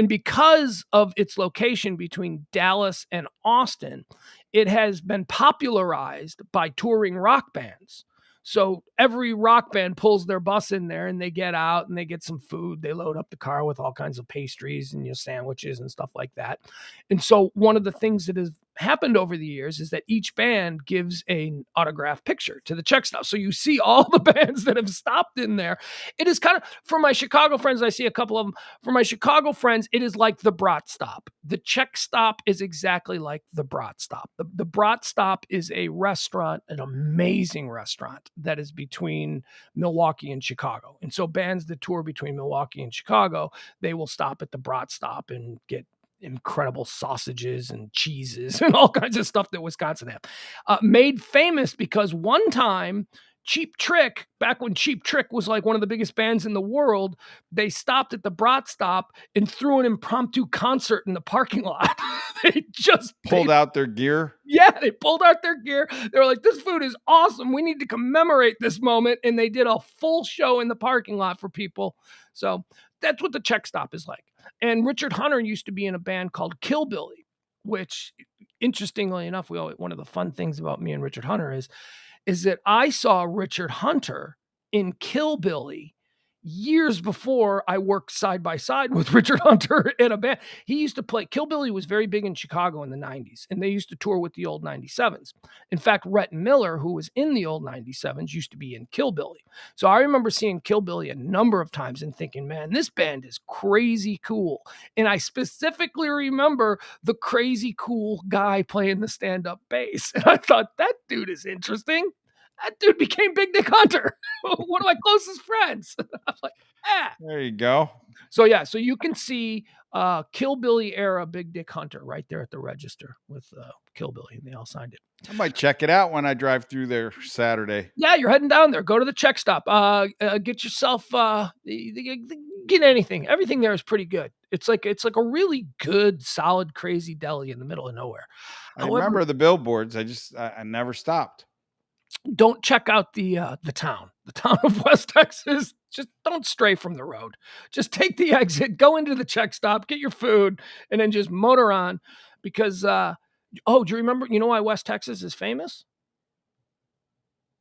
because of its location between Dallas and Austin, it has been popularized by touring rock bands. So every rock band pulls their bus in there and they get out and they get some food. They load up the car with all kinds of pastries and sandwiches and stuff like that. And so one of the things that has happened over the years is that each band gives an autographed picture to the check stop. So you see all the bands that have stopped in there. It is kind of, for my Chicago friends, I see a couple of them. For my Chicago friends, it is like the Brat Stop. The check stop is exactly like the Brat Stop. The Brat Stop is a restaurant, an amazing restaurant that is between Milwaukee and Chicago. And so bands that tour between Milwaukee and Chicago, they will stop at the Brat Stop and get incredible sausages and cheeses and all kinds of stuff that Wisconsin have. Made famous because one time Cheap Trick, back when Cheap Trick was like one of the biggest bands in the world, they stopped at the Brat Stop and threw an impromptu concert in the parking lot. They just pulled out their gear. Yeah, they pulled out their gear. They were like, this food is awesome. We need to commemorate this moment. And they did a full show in the parking lot for people. So that's what the check stop is like. And Richard Hunter used to be in a band called Kill Billy, which, interestingly enough, one of the fun things about me and Richard Hunter is that I saw Richard Hunter in Kill Billy years before I worked side by side with Richard Hunter in a band. He used to play. Kill Billy was very big in Chicago in the 90s, and they used to tour with the old 97s. In fact, Rhett Miller, who was in the old 97s, used to be in Kill Billy. So I remember seeing Kill Billy a number of times and thinking, man, this band is crazy cool. And I specifically remember the crazy cool guy playing the stand-up bass. And I thought, that dude is interesting. That dude became Big Dick Hunter, one of my closest friends. I was like, there you go. So yeah, so you can see Kill Billy era Big Dick Hunter right there at the register with Kill Billy, and they all signed it. I might check it out when I drive through there Saturday. Yeah, you're heading down there. Go to the check stop. Get yourself get anything. Everything there is pretty good. It's like a really good, solid, crazy deli in the middle of nowhere. I remember the billboards. I never stopped. Don't check out the town of West Texas. Just don't stray from the road. Just take the exit, go into the check stop, get your food, and then just motor on. Because do you remember? You know why West Texas is famous?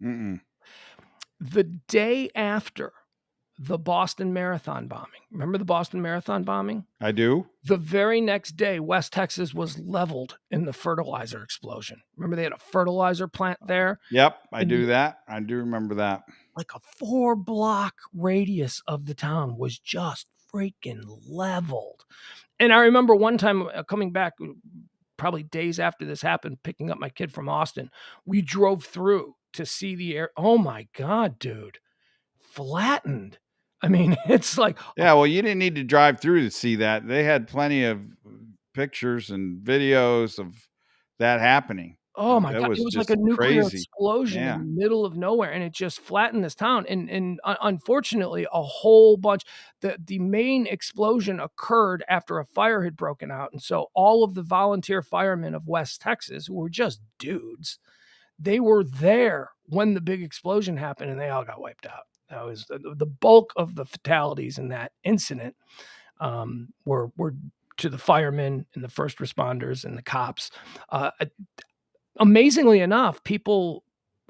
Mm-mm. The day after the Boston Marathon bombing. Remember the Boston Marathon bombing? I do. The very next day, West Texas was leveled in the fertilizer explosion. Remember they had a fertilizer plant there? Yep, I do remember that. Like a 4-block radius of the town was just freaking leveled. And I remember one time coming back, probably days after this happened, picking up my kid from Austin, we drove through to see the air. Oh my God, dude. Flattened. I mean, it's like... Yeah, well, you didn't need to drive through to see that. They had plenty of pictures and videos of that happening. Oh my God. It was like a nuclear explosion in the middle of nowhere, and it just flattened this town. And unfortunately, a whole bunch, the main explosion occurred after a fire had broken out. And so all of the volunteer firemen of West Texas, who were just dudes, they were there when the big explosion happened, and they all got wiped out. That was the bulk of the fatalities in that incident were to the firemen and the first responders and the cops. Amazingly enough, people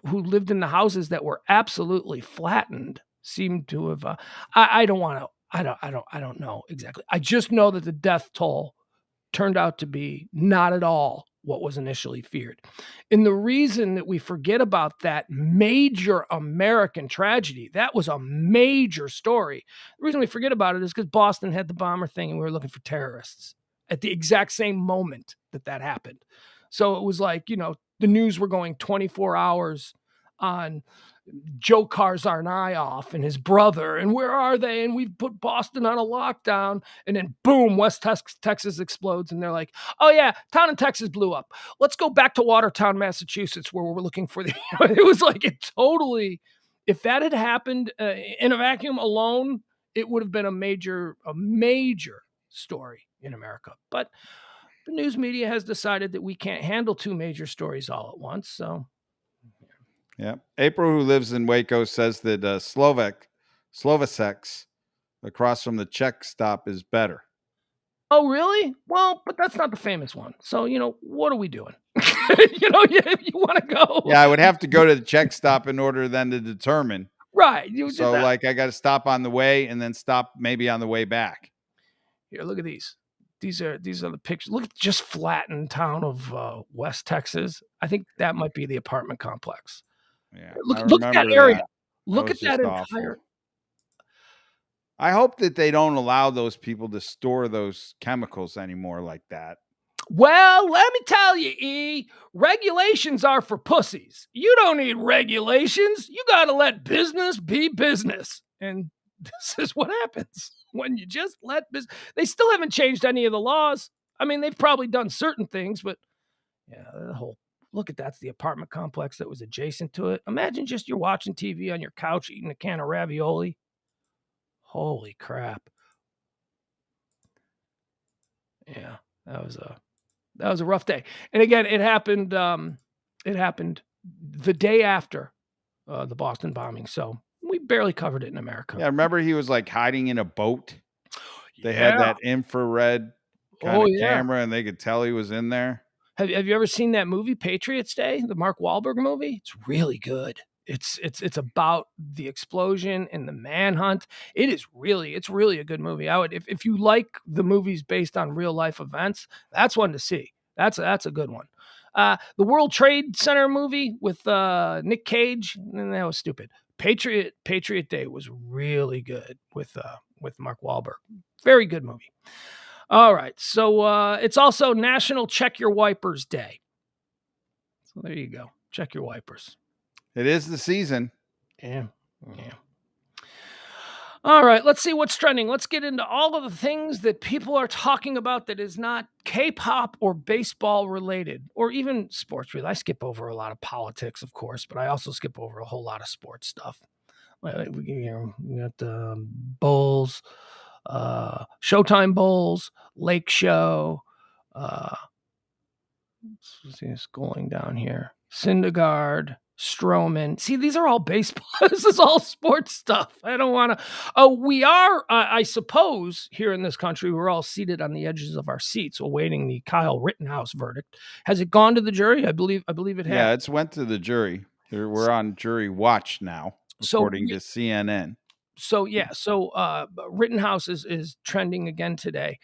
who lived in the houses that were absolutely flattened seemed to have. I don't know exactly. I just know that the death toll turned out to be not at all what was initially feared. And the reason that we forget about that major American tragedy, that was a major story. The reason we forget about it is because Boston had the bomber thing and we were looking for terrorists at the exact same moment that happened. So it was like, the news were going 24 hours on Joe Karzarnayev and his brother, and where are they? And we've put Boston on a lockdown, and then boom, West Texas explodes, and they're like, oh yeah, town in Texas blew up. Let's go back to Watertown, Massachusetts, where we're looking for the... It was like if that had happened in a vacuum alone, it would have been a major story in America. But the news media has decided that we can't handle two major stories all at once, so... Yeah. April, who lives in Waco, says that Slovasex across from the check stop is better. Oh, really? Well, but that's not the famous one. So, what are we doing? If you want to go. Yeah, I would have to go to the check stop in order then to determine. Right. You did So, that. like, I got to stop on the way and then stop maybe on the way back. Here, look at these. These are the pictures. Look at just flattened town of West Texas. I think that might be the apartment complex. Yeah, Look I at that remember area. that. Look was at that just entire. awful. I hope that they don't allow those people to store those chemicals anymore like that. Well, let me tell you, E, regulations are for pussies. You don't need regulations. You got to let business be business. And this is what happens when you just let business. They still haven't changed any of the laws. I mean, they've probably done certain things, but yeah, the whole look at that's the apartment complex that was adjacent to it. Imagine just you're watching TV on your couch eating a can of ravioli. Holy crap. Yeah, that was a rough day. And again, it happened the day after the Boston bombing. So we barely covered it in America. Yeah, remember he was like hiding in a boat. They Yeah. had that infrared kind of camera and they could tell he was in there. Have you ever seen that movie Patriots Day, the Mark Wahlberg movie? It's really good. It's about the explosion and the manhunt. It's really a good movie. I would if you like the movies based on real life events, that's one to see. That's a good one. The World Trade Center movie with Nick Cage, that was stupid. Patriot Day was really good with Mark Wahlberg. Very good movie. All right, so it's also National Check Your Wipers Day. So there you go. Check your wipers. It is the season. Yeah. All right, let's see what's trending. Let's get into all of the things that people are talking about that is not K-pop or baseball related or even sports related. I skip over a lot of politics, of course, but I also skip over a whole lot of sports stuff. We got Bulls, Showtime Bulls, Lake Show. Let's going down here. Syndergaard, Stroman. See, these are all baseball. This is all sports stuff. I don't want to. We are, I suppose, here in this country, we're all seated on the edges of our seats awaiting the Kyle Rittenhouse verdict. Has it gone to the jury? I believe it has. Yeah, it's went to the jury. We're on jury watch now, according to CNN. So Rittenhouse is trending again today.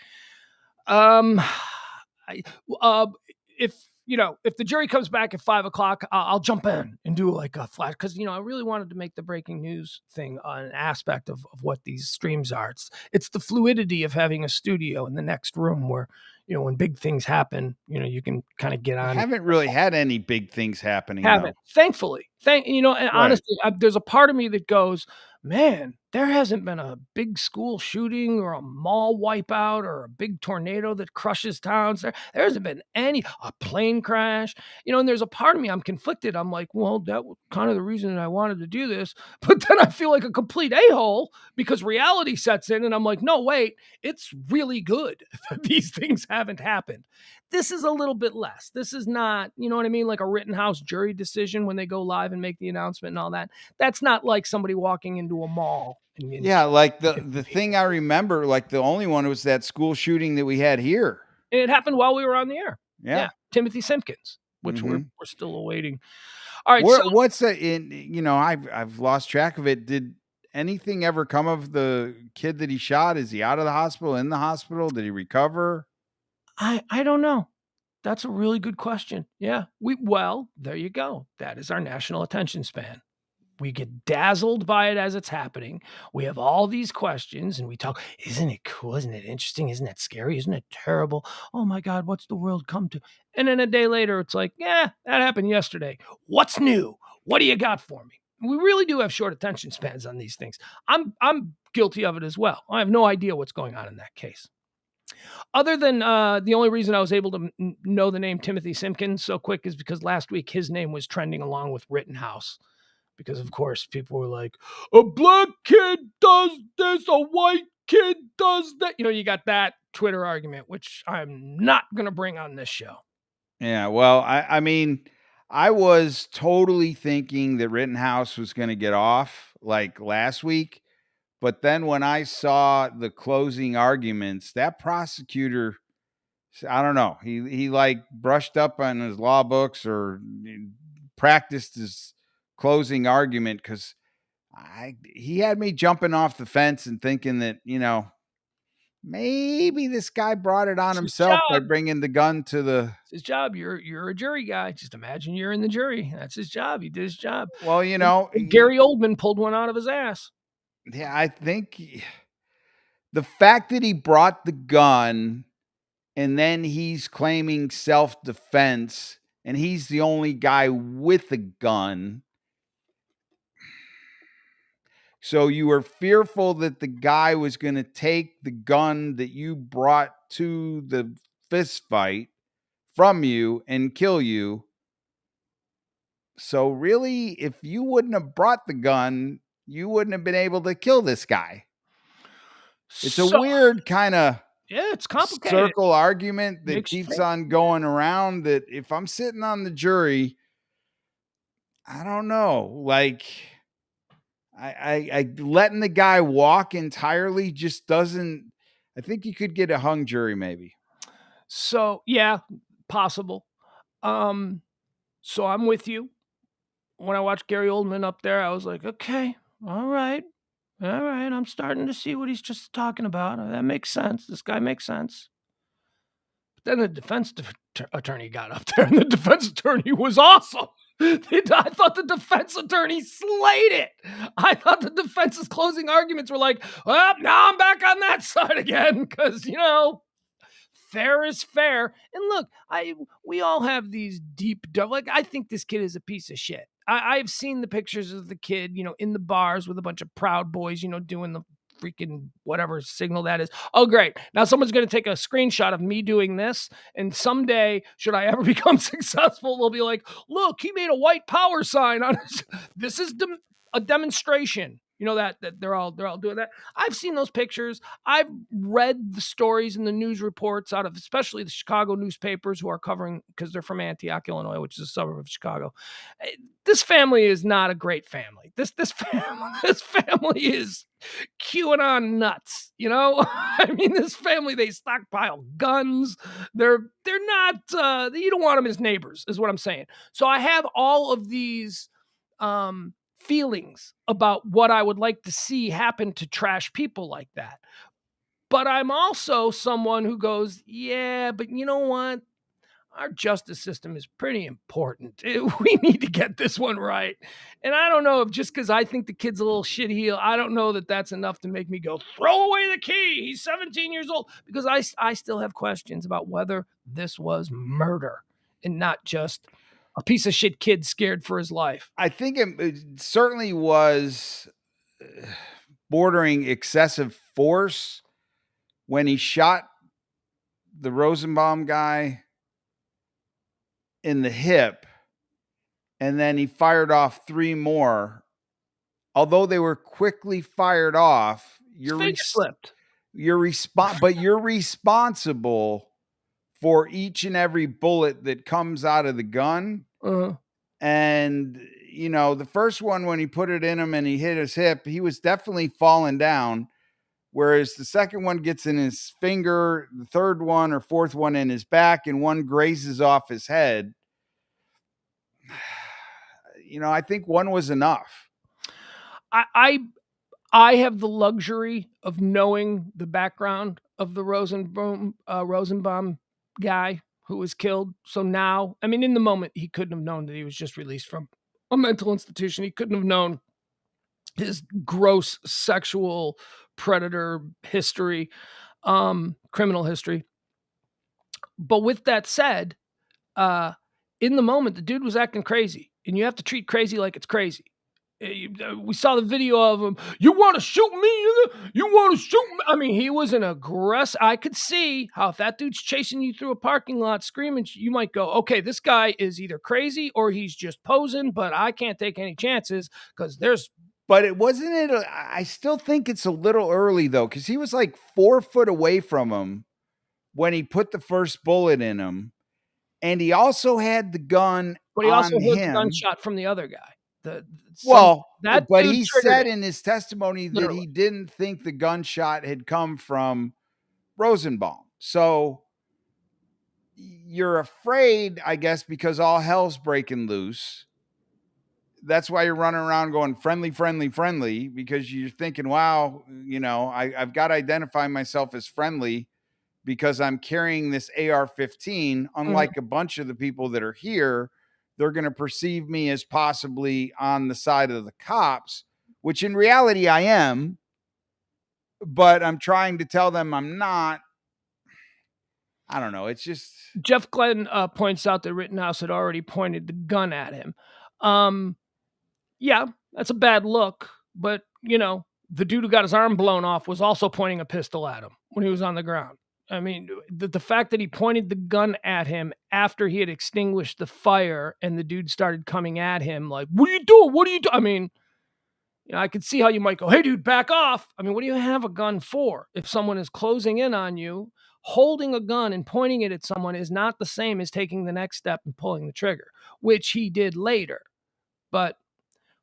If the jury comes back at 5:00, I'll jump in and do like a flash because I really wanted to make the breaking news thing an aspect of what these streams are. It's the fluidity of having a studio in the next room where when big things happen, you can kind of get on. I haven't really had any big things happening. Thankfully. Honestly, there's a part of me that goes, man, there hasn't been a big school shooting or a mall wipeout or a big tornado that crushes towns. There hasn't been a plane crash, and there's a part of me, I'm conflicted. I'm like, well, that was kind of the reason I wanted to do this. But then I feel like a complete a-hole because reality sets in and I'm like, no, wait, it's really good that these things haven't happened. This is a little bit less. This is not, you know what I mean? Like a Rittenhouse jury decision when they go live and make the announcement and all that. That's not like somebody walking into a mall. Like the thing I remember, like the only one was that school shooting that we had here. And it happened while we were on the air. Yeah. Timothy Simpkins, which we're still awaiting. All right. What's that in, I've lost track of it. Did anything ever come of the kid that he shot? Is he out of the hospital, in the hospital? Did he recover? I don't know. That's a really good question. Yeah. There you go. That is our national attention span. We get dazzled by it as it's happening. We have all these questions and we talk, isn't it cool? Isn't it interesting? Isn't it scary? Isn't it terrible? Oh my God, what's the world come to? And then a day later, it's like, yeah, that happened yesterday. What's new? What do you got for me? We really do have short attention spans on these things. I'm guilty of it as well. I have no idea what's going on in that case. Other than the only reason I was able to know the name Timothy Simpkins so quick is because last week his name was trending along with Rittenhouse. Because, of course, people were like, a black kid does this, a white kid does that. You got that Twitter argument, which I'm not going to bring on this show. Yeah, well, I mean, I was totally thinking that Rittenhouse was going to get off like last week. But then when I saw the closing arguments, that prosecutor, I don't know, he like brushed up on his law books or practiced his closing argument, because he had me jumping off the fence and thinking that, maybe this guy brought it on himself by bringing the gun to the. It's his job. You're a jury guy. Just imagine you're in the jury. That's his job. He did his job. Well, Gary Oldman pulled one out of his ass. Yeah, I think the fact that he brought the gun and then he's claiming self-defense and he's the only guy with a gun. So you were fearful that the guy was going to take the gun that you brought to the fist fight from you and kill you. So really, if you wouldn't have brought the gun, you wouldn't have been able to kill this guy. It's a weird kind of it's complicated circle argument that keeps on going around, that if I'm sitting on the jury, I don't know, like I letting the guy walk entirely just doesn't. I think you could get a hung jury maybe. So yeah, possible. So I'm with you. When I watched Gary Oldman up there, I was like, okay, all right. I'm starting to see what he's just talking about. That makes sense. This guy makes sense. But then the defense attorney got up there, and the defense attorney was awesome. I thought the defense attorney slayed it. I thought the defense's closing arguments were like, well, now I'm back on that side again, because, fair is fair. And look, we all have these deep, like, I think this kid is a piece of shit. I've seen the pictures of the kid, in the bars with a bunch of Proud Boys, doing the freaking whatever signal that is. Oh, great. Now someone's going to take a screenshot of me doing this. And someday, should I ever become successful, they'll be like, look, he made a white power sign on his. This is a demonstration. That they're all doing that. I've seen those pictures. I've read the stories and the news reports out of especially the Chicago newspapers who are covering, because they're from Antioch, Illinois, which is a suburb of Chicago. This family is not a great family. This family is QAnon nuts. I mean, this family, they stockpile guns. They're not. You don't want them as neighbors, is what I'm saying. So I have all of these feelings about what I would like to see happen to trash people like that. But I'm also someone who goes, yeah, but you know what? Our justice system is pretty important. We need to get this one right. And I don't know if just because I think the kid's a little shitheel, I don't know that that's enough to make me go, throw away the key. He's 17 years old. Because I still have questions about whether this was murder and not just a piece of shit kid scared for his life. I think it certainly was bordering excessive force when he shot the Rosenbaum guy in the hip, and then he fired off 3 more. Although they were quickly fired off, slipped. You're responsible for each and every bullet that comes out of the gun. Uh-huh. And, the first one, when he put it in him and he hit his hip, he was definitely falling down. Whereas the second one gets in his finger, the third one or fourth one in his back, and one grazes off his head. I think one was enough. I have the luxury of knowing the background of the Rosenbaum guy who was killed. So now, I mean, in the moment, he couldn't have known that he was just released from a mental institution. He couldn't have known his gross sexual predator history, criminal history. But with that said, in the moment, the dude was acting crazy, and you have to treat crazy like it's crazy. We saw the video of him. You want to shoot me? You want to shoot me? I mean, he was an aggressive. I could see how if that dude's chasing you through a parking lot screaming, you might go, okay, this guy is either crazy or he's just posing, but I can't take any chances because there's. But it wasn't it. I still think it's a little early, though, because he was like 4 foot away from him when he put the first bullet in him. And he also had the gun. But he also heard the gunshot from the other guy. But dude he said in his testimony that Literally. he didn't think the gunshot had come from Rosenbaum. So you're afraid, I guess, because all hell's breaking loose. That's why you're running around going friendly, friendly, friendly, because you're thinking, wow, I've got to identify myself as friendly because I'm carrying this AR-15. Unlike a bunch of the people that are here, they're going to perceive me as possibly on the side of the cops, which in reality I am, but I'm trying to tell them I'm not. I don't know. It's just Jeff Glenn points out that Rittenhouse had already pointed the gun at him. Yeah, that's a bad look, but the dude who got his arm blown off was also pointing a pistol at him when he was on the ground. I mean, the fact that he pointed the gun at him after he had extinguished the fire and the dude started coming at him like, what are you doing? What are you doing? I mean, I could see how you might go, hey, dude, back off. I mean, what do you have a gun for? If someone is closing in on you, holding a gun and pointing it at someone is not the same as taking the next step and pulling the trigger, which he did later. But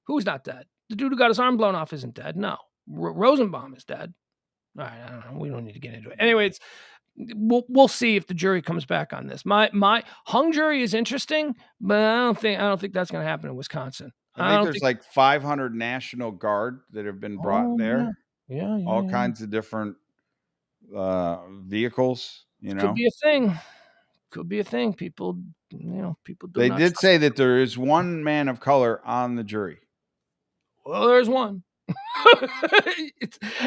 who's not dead? The dude who got his arm blown off isn't dead. No. Rosenbaum is dead. All right, I don't know. We don't need to get into it. Anyway, we'll see if the jury comes back on this. My hung jury is interesting, but I don't think that's going to happen in Wisconsin. I think there's like 500 National Guard that have been brought there. Yeah. All kinds of different vehicles. Could be a thing. Could be a thing. People do. They did say that there is one man of color on the jury. Well, there's one.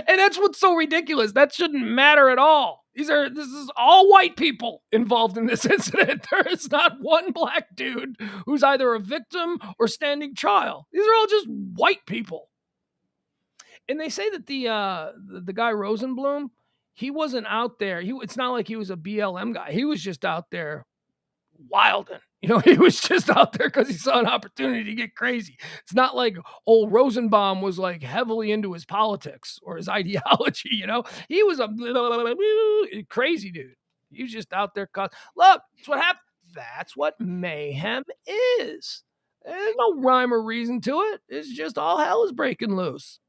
And that's what's so ridiculous. That shouldn't matter at all. This is all white people involved in this incident. There is not one black dude who's either a victim or standing trial. These are all just white people. And they say that the guy Rosenblum, he wasn't out there. It's not like he was a BLM guy. He was just out there wilding. He was just out there because he saw an opportunity to get crazy. It's not like old Rosenbaum was like heavily into his politics or his ideology. He was a crazy dude. He was just out there. Look, that's what happened. That's what mayhem is. There's no rhyme or reason to it. It's just all hell is breaking loose.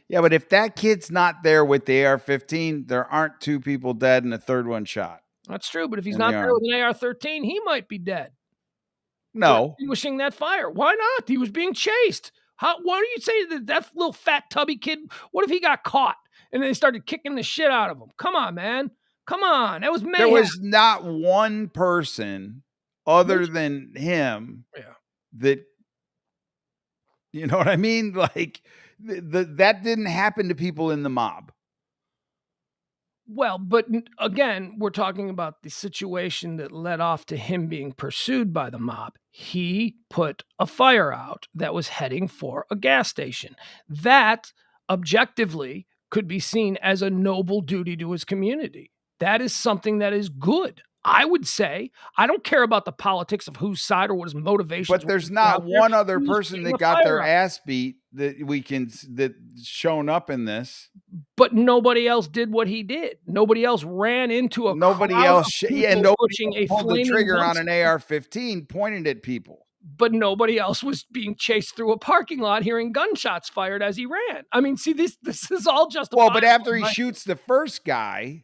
Yeah, but if that kid's not there with the AR-15, there aren't two people dead and a third one shot. That's true, but if he's not there with an AR-13, he might be dead. No. Extinguishing that fire. Why not? He was being chased. What do you say to that little fat tubby kid? What if he got caught and they started kicking the shit out of him? Come on, man. Come on. That was mayhem. There was not one person other than him that, you know what I mean? Like, that didn't happen to people in the mob. Well, but again, we're talking about the situation that led off to him being pursued by the mob. He put a fire out that was heading for a gas station. That objectively could be seen as a noble duty to his community. That is something that is good. I would say, I don't care about the politics of whose side or what his motivation. But there's not one other person that got their ass beat that shown up in this. But nobody else did what he did. Nobody else ran into nobody else nobody pulled the trigger on an AR-15 pointed at people. But nobody else was being chased through a parking lot hearing gunshots fired as he ran. I mean, see, this is all justified. Well, but after he shoots the first guy,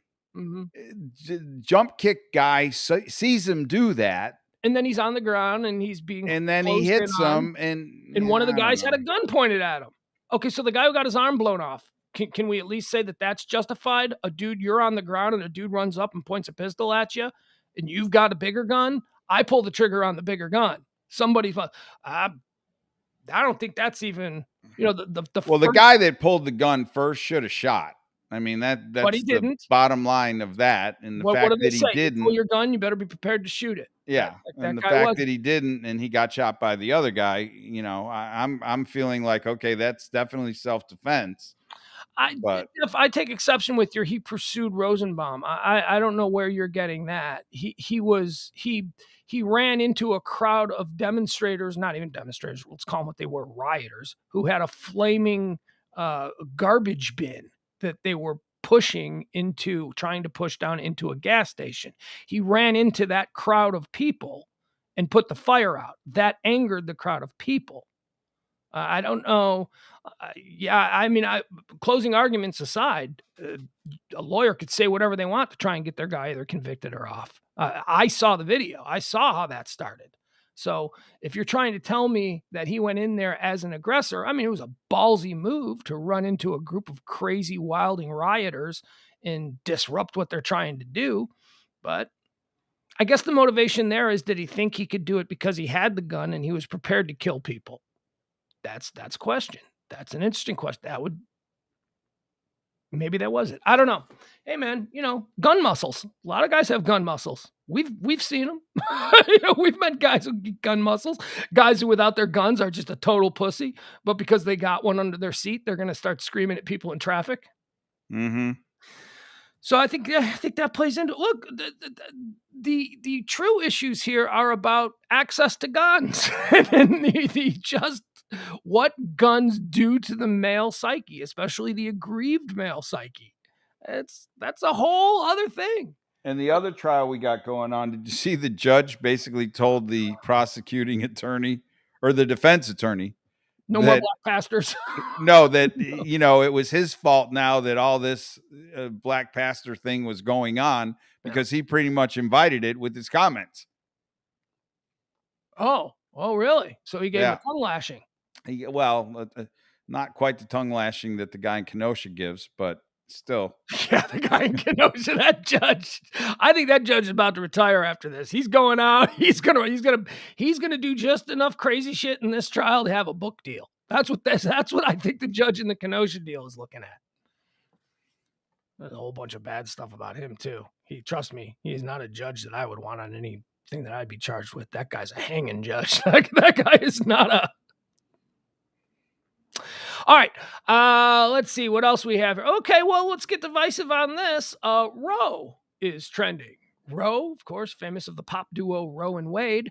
jump kick guy sees him do that. And then he's on the ground and he's being and then he hits him and one of the guys had a gun pointed at him. Okay, so the guy who got his arm blown off, can we at least say that that's justified? A dude, you're on the ground and a dude runs up and points a pistol at you and you've got a bigger gun. I pull the trigger on the bigger gun. Somebody's I don't think that's even, the guy that pulled the gun first should have shot. I mean, that's the bottom line of that. And the fact that he didn't. You pull your gun, you better be prepared to shoot it. Yeah. And the fact that he didn't and he got shot by the other guy, I'm feeling like, okay, that's definitely self-defense. If I take exception with he pursued Rosenbaum, I don't know where you're getting that. He ran into a crowd of demonstrators, not even demonstrators, let's call them what they were, rioters, who had a flaming garbage bin that they were trying to push down into a gas station. He ran into that crowd of people and put the fire out. That angered the crowd of people. I don't know. I mean, closing arguments aside, a lawyer could say whatever they want to try and get their guy either convicted or off. I saw the video. I saw how that started. So if you're trying to tell me that he went in there as an aggressor, I mean, it was a ballsy move to run into a group of crazy, wilding rioters and disrupt what they're trying to do. But I guess the motivation there is, did he think he could do it because he had the gun and he was prepared to kill people? That's a question. That's an interesting question. Maybe that was it. I don't know. Hey man, gun muscles. A lot of guys have gun muscles. We've seen them. We've met guys with gun muscles. Guys who without their guns are just a total pussy, but because they got one under their seat, they're going to start screaming at people in traffic. Mm-hmm. So I think that plays into, look, the true issues here are about access to guns and the just what guns do to the male psyche, especially the aggrieved male psyche. That's a whole other thing. And the other trial we got going on, did you see the judge basically told the prosecuting attorney or the defense attorney, no more black pastors? No, that, it was his fault now that all this black pastor thing was going on because he pretty much invited it with his comments. Oh, really? So he gave him a tongue lashing. Not quite the tongue lashing that the guy in Kenosha gives, but still. Yeah, the guy in Kenosha, that judge. I think that judge is about to retire after this. He's going out. He's gonna do just enough crazy shit in this trial to have a book deal. That's what I think the judge in the Kenosha deal is looking at. There's a whole bunch of bad stuff about him too. Trust me, he's not a judge that I would want on anything that I'd be charged with. That guy's a hanging judge. That guy is not a. All right, let's see what else we have here. Okay, well, let's get divisive on this. Roe is trending. Roe, of course, famous of the pop duo Roe and Wade.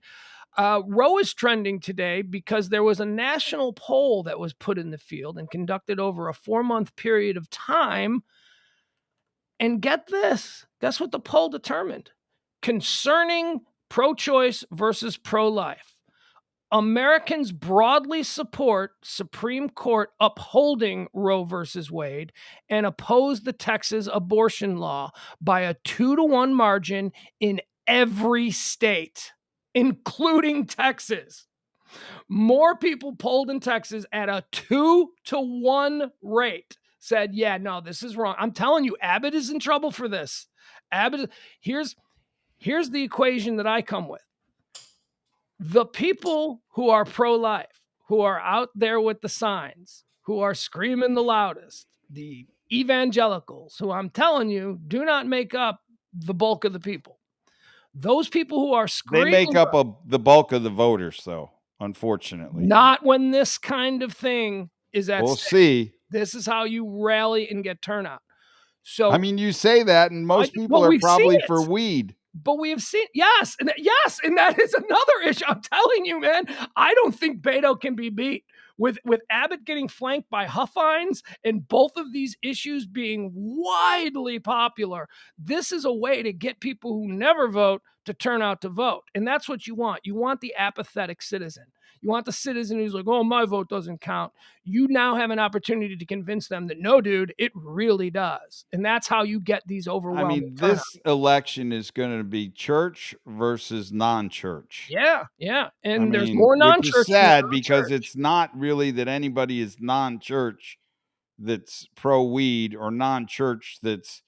Roe is trending today because there was a national poll that was put in the field and conducted over a 4-month period of time. And get this, guess what the poll determined? Concerning pro-choice versus pro-life. Americans broadly support Supreme Court upholding Roe versus Wade and oppose the Texas abortion law by a 2-to-1 margin in every state, including Texas. More people polled in Texas at a 2-to-1 rate said, yeah, no, this is wrong. I'm telling you, Abbott is in trouble for this. Here's the equation that I come with. The people who are pro-life, who are out there with the signs, who are screaming the loudest, the evangelicals, who I'm telling you, do not make up the bulk of the people. Those people who are screaming... They make up the bulk of the voters, though, unfortunately. Not when this kind of thing is at stake. We'll see. This is how you rally and get turnout. So, I mean, you say that, and most people are probably for weed. But we have seen, yes, and that is another issue. I'm telling you, man, I don't think Beto can be beat. With Abbott getting flanked by Huffines and both of these issues being widely popular, this is a way to get people who never vote to turn out to vote. And that's what you want. You want the apathetic citizen. You want the citizen who's like, oh, my vote doesn't count. You now have an opportunity to convince them that, no, dude, it really does. And that's how you get these overwhelming. I mean, this election is going to be church versus non-church. Yeah. And there's more non-church. Which is sad because it's not really that anybody is non-church that's pro-weed or non-church that's,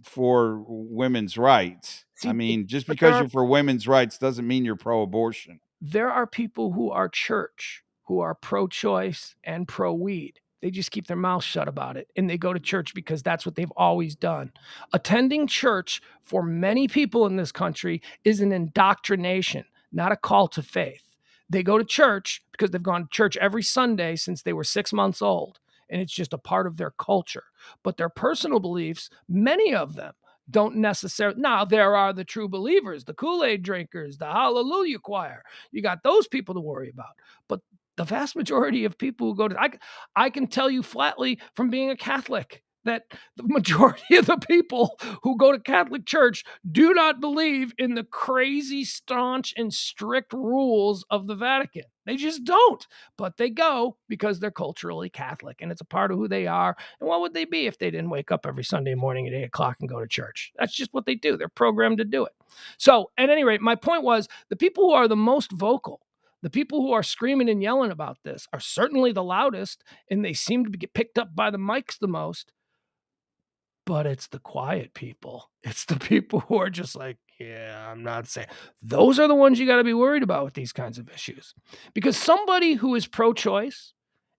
for women's rights. See, I mean, just because you're for women's rights doesn't mean you're pro-abortion. There are people who are church, who are pro-choice and pro-weed. They just keep their mouths shut about it. And they go to church because that's what they've always done. Attending church for many people in this country is an indoctrination, not a call to faith. They go to church because they've gone to church every Sunday since they were 6 months old. And it's just a part of their culture. But their personal beliefs, many of them, don't necessarily. Now, there are the true believers, the Kool-Aid drinkers, the Hallelujah choir. You got those people to worry about. But the vast majority of people who go to, I can tell you flatly from being a Catholic, that the majority of the people who go to Catholic Church do not believe in the crazy, staunch, and strict rules of the Vatican. They just don't. But they go because they're culturally Catholic, and it's a part of who they are. And what would they be if they didn't wake up every Sunday morning at 8 o'clock and go to church? That's just what they do. They're programmed to do it. So, at any rate, my point was the people who are the most vocal, the people who are screaming and yelling about this are certainly the loudest, and they seem to get picked up by the mics the most. But it's the quiet people. It's the people who are just like, yeah, I'm not saying. Those are the ones you got to be worried about with these kinds of issues. Because somebody who is pro-choice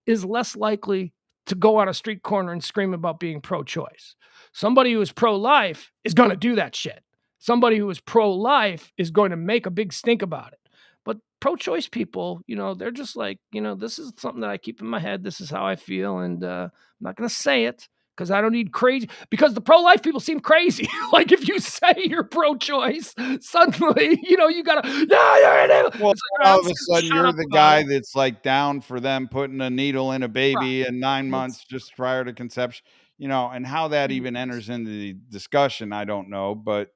is less likely to go on a street corner and scream about being pro-choice. Somebody who is pro-life is going to do that shit. Somebody who is pro-life is going to make a big stink about it. But pro-choice people, they're just like, this is something that I keep in my head. This is how I feel. And I'm not going to say it, because I don't need crazy, because the pro-life people seem crazy. Like if you say you're pro-choice, suddenly, you gotta, you're an idiot. Well, Like, all of a sudden you're the guy that's like down for them putting a needle in a baby Right. in 9 months just prior to conception, and how that even enters into the discussion, I don't know, but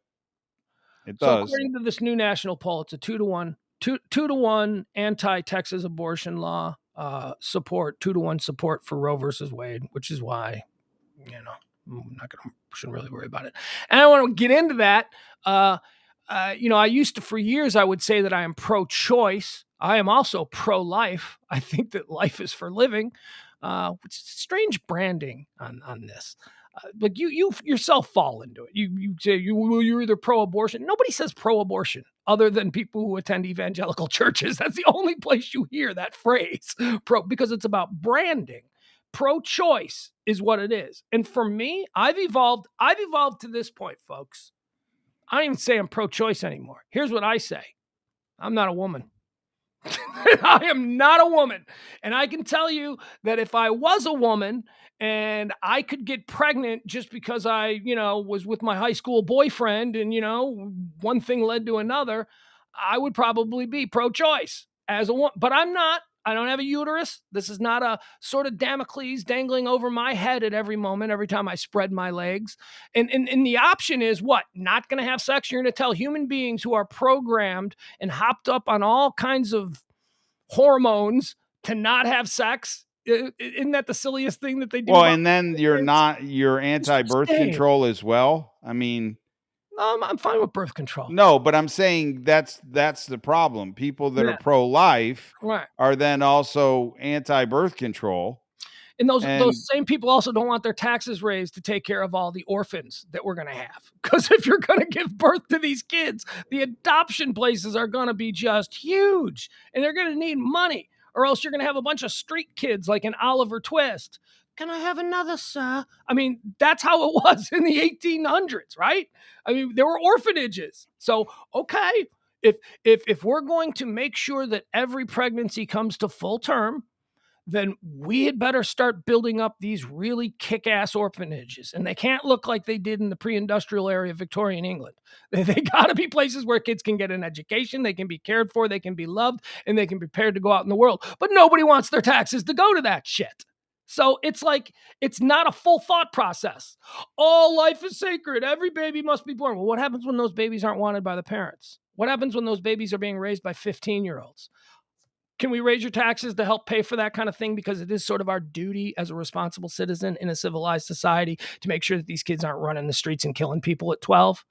it So does. according to this new national poll, it's a 2-to-1 anti-Texas abortion law support, 2-to-1 support for Roe versus Wade, which is why, shouldn't really worry about it. And I want to get into that. I used to, for years, I would say that I am pro-choice. I am also pro-life. I think that life is for living, which is strange branding on this. Like you yourself fall into it. You say you're either pro-abortion. Nobody says pro-abortion other than people who attend evangelical churches. That's the only place you hear that phrase, because it's about branding. Pro-choice is what it is. And for me, I've evolved to this point, folks. I don't even say I'm pro-choice anymore. Here's what I say. I'm not a woman. I am not a woman. And I can tell you that if I was a woman and I could get pregnant just because I, was with my high school boyfriend and, one thing led to another, I would probably be pro-choice as a woman. But I'm not. I don't have a uterus. This is not a sort of Damocles dangling over my head at every moment, every time I spread my legs. And the option is what? Not going to have sex? You're going to tell human beings who are programmed and hopped up on all kinds of hormones to not have sex? Isn't that the silliest thing that they do? Well, and then you're anti-birth control as well. I mean, I'm fine with birth control. No, but I'm saying that's the problem. People that are pro-life are then also anti-birth control. And those same people also don't want their taxes raised to take care of all the orphans that we're going to have. Because if you're going to give birth to these kids, the adoption places are going to be just huge. And they're going to need money. Or else you're going to have a bunch of street kids like an Oliver Twist. Can I have another, sir? I mean, that's how it was in the 1800s, right? I mean, there were orphanages. So, okay, if we're going to make sure that every pregnancy comes to full term, then we had better start building up these really kick-ass orphanages. And they can't look like they did in the pre-industrial area of Victorian England. They got to be places where kids can get an education, they can be cared for, they can be loved, and they can be prepared to go out in the world. But nobody wants their taxes to go to that shit. So it's like, it's not a full thought process. All life is sacred. Every baby must be born. Well, what happens when those babies aren't wanted by the parents? What happens when those babies are being raised by 15-year-olds? Can we raise your taxes to help pay for that kind of thing? Because it is sort of our duty as a responsible citizen in a civilized society to make sure that these kids aren't running the streets and killing people at 12.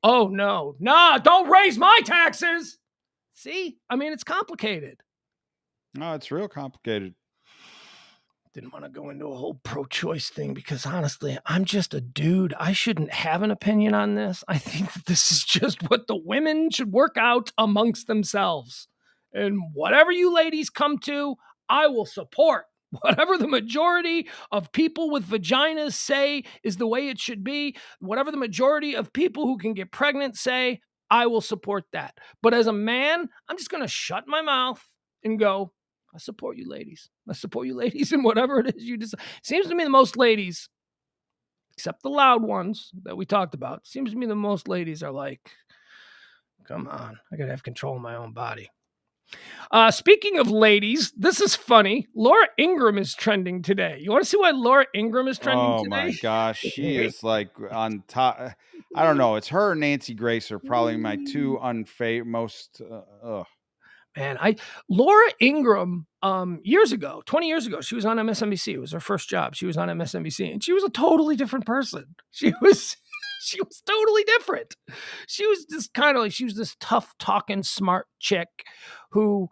Oh, no. Nah, don't raise my taxes. See? I mean, it's complicated. No, it's real complicated. Didn't want to go into a whole pro-choice thing because honestly, I'm just a dude. I shouldn't have an opinion on this. I think that this is just what the women should work out amongst themselves. And whatever you ladies come to, I will support. Whatever the majority of people with vaginas say is the way it should be, whatever the majority of people who can get pregnant say, I will support that. But as a man, I'm just going to shut my mouth and go, I support you ladies. I support you ladies in whatever it is you decide. Seems to me the most ladies, except the loud ones that we talked about, seems to me the most ladies are like, come on, I got to have control of my own body. Speaking of ladies, this is funny. Laura Ingram is trending today. You want to see why Laura Ingram is trending Oh my today? gosh, she is like on top. I don't know. It's her and Nancy Grace are probably my two most. Man, Laura Ingram, years ago, 20 years ago, she was on MSNBC. It was her first job. She was on MSNBC, and she was a totally different person. She was totally different. She was just kind of like, she was this tough talking, smart chick who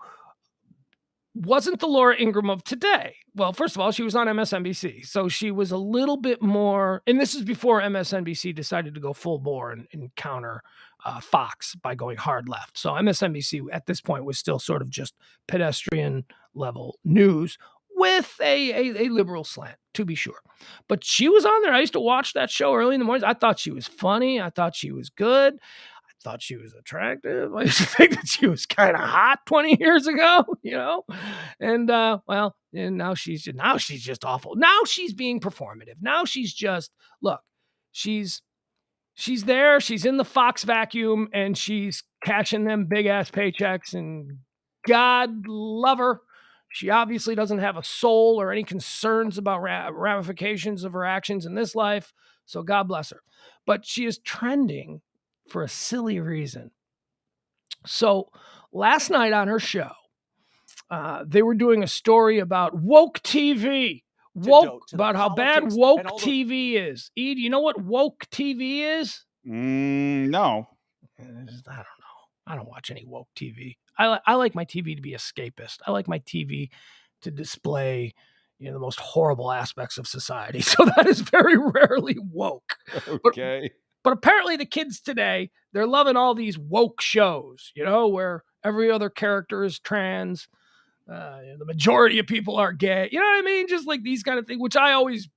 wasn't the Laura Ingram of today. Well, first of all, she was on MSNBC, so she was a little bit more, and this is before MSNBC decided to go full bore and counter Fox by going hard left. So MSNBC at this point was still sort of just pedestrian level news with a liberal slant, to be sure. But she was on there. I used to watch that show early in the mornings. I thought she was funny. I thought she was good. Thought she was attractive. I used to think that she was kind of hot 20 years ago, and and now she's just awful. Now she's being performative. Now she's just, look, she's there, she's in the Fox vacuum, and she's cashing them big ass paychecks, and God love her. She obviously doesn't have a soul or any concerns about ramifications of her actions in this life. So God bless her. But she is trending for a silly reason. So last night on her show, they were doing a story about woke TV. About how bad woke TV is. E, do you know what woke TV is? No. I don't know. I don't watch any woke TV. I like my TV to be escapist. I like my TV to display the most horrible aspects of society. So that is very rarely woke. Okay. But apparently the kids today, they're loving all these woke shows, where every other character is trans. The majority of people are gay. You know what I mean? Just like these kind of things, which I always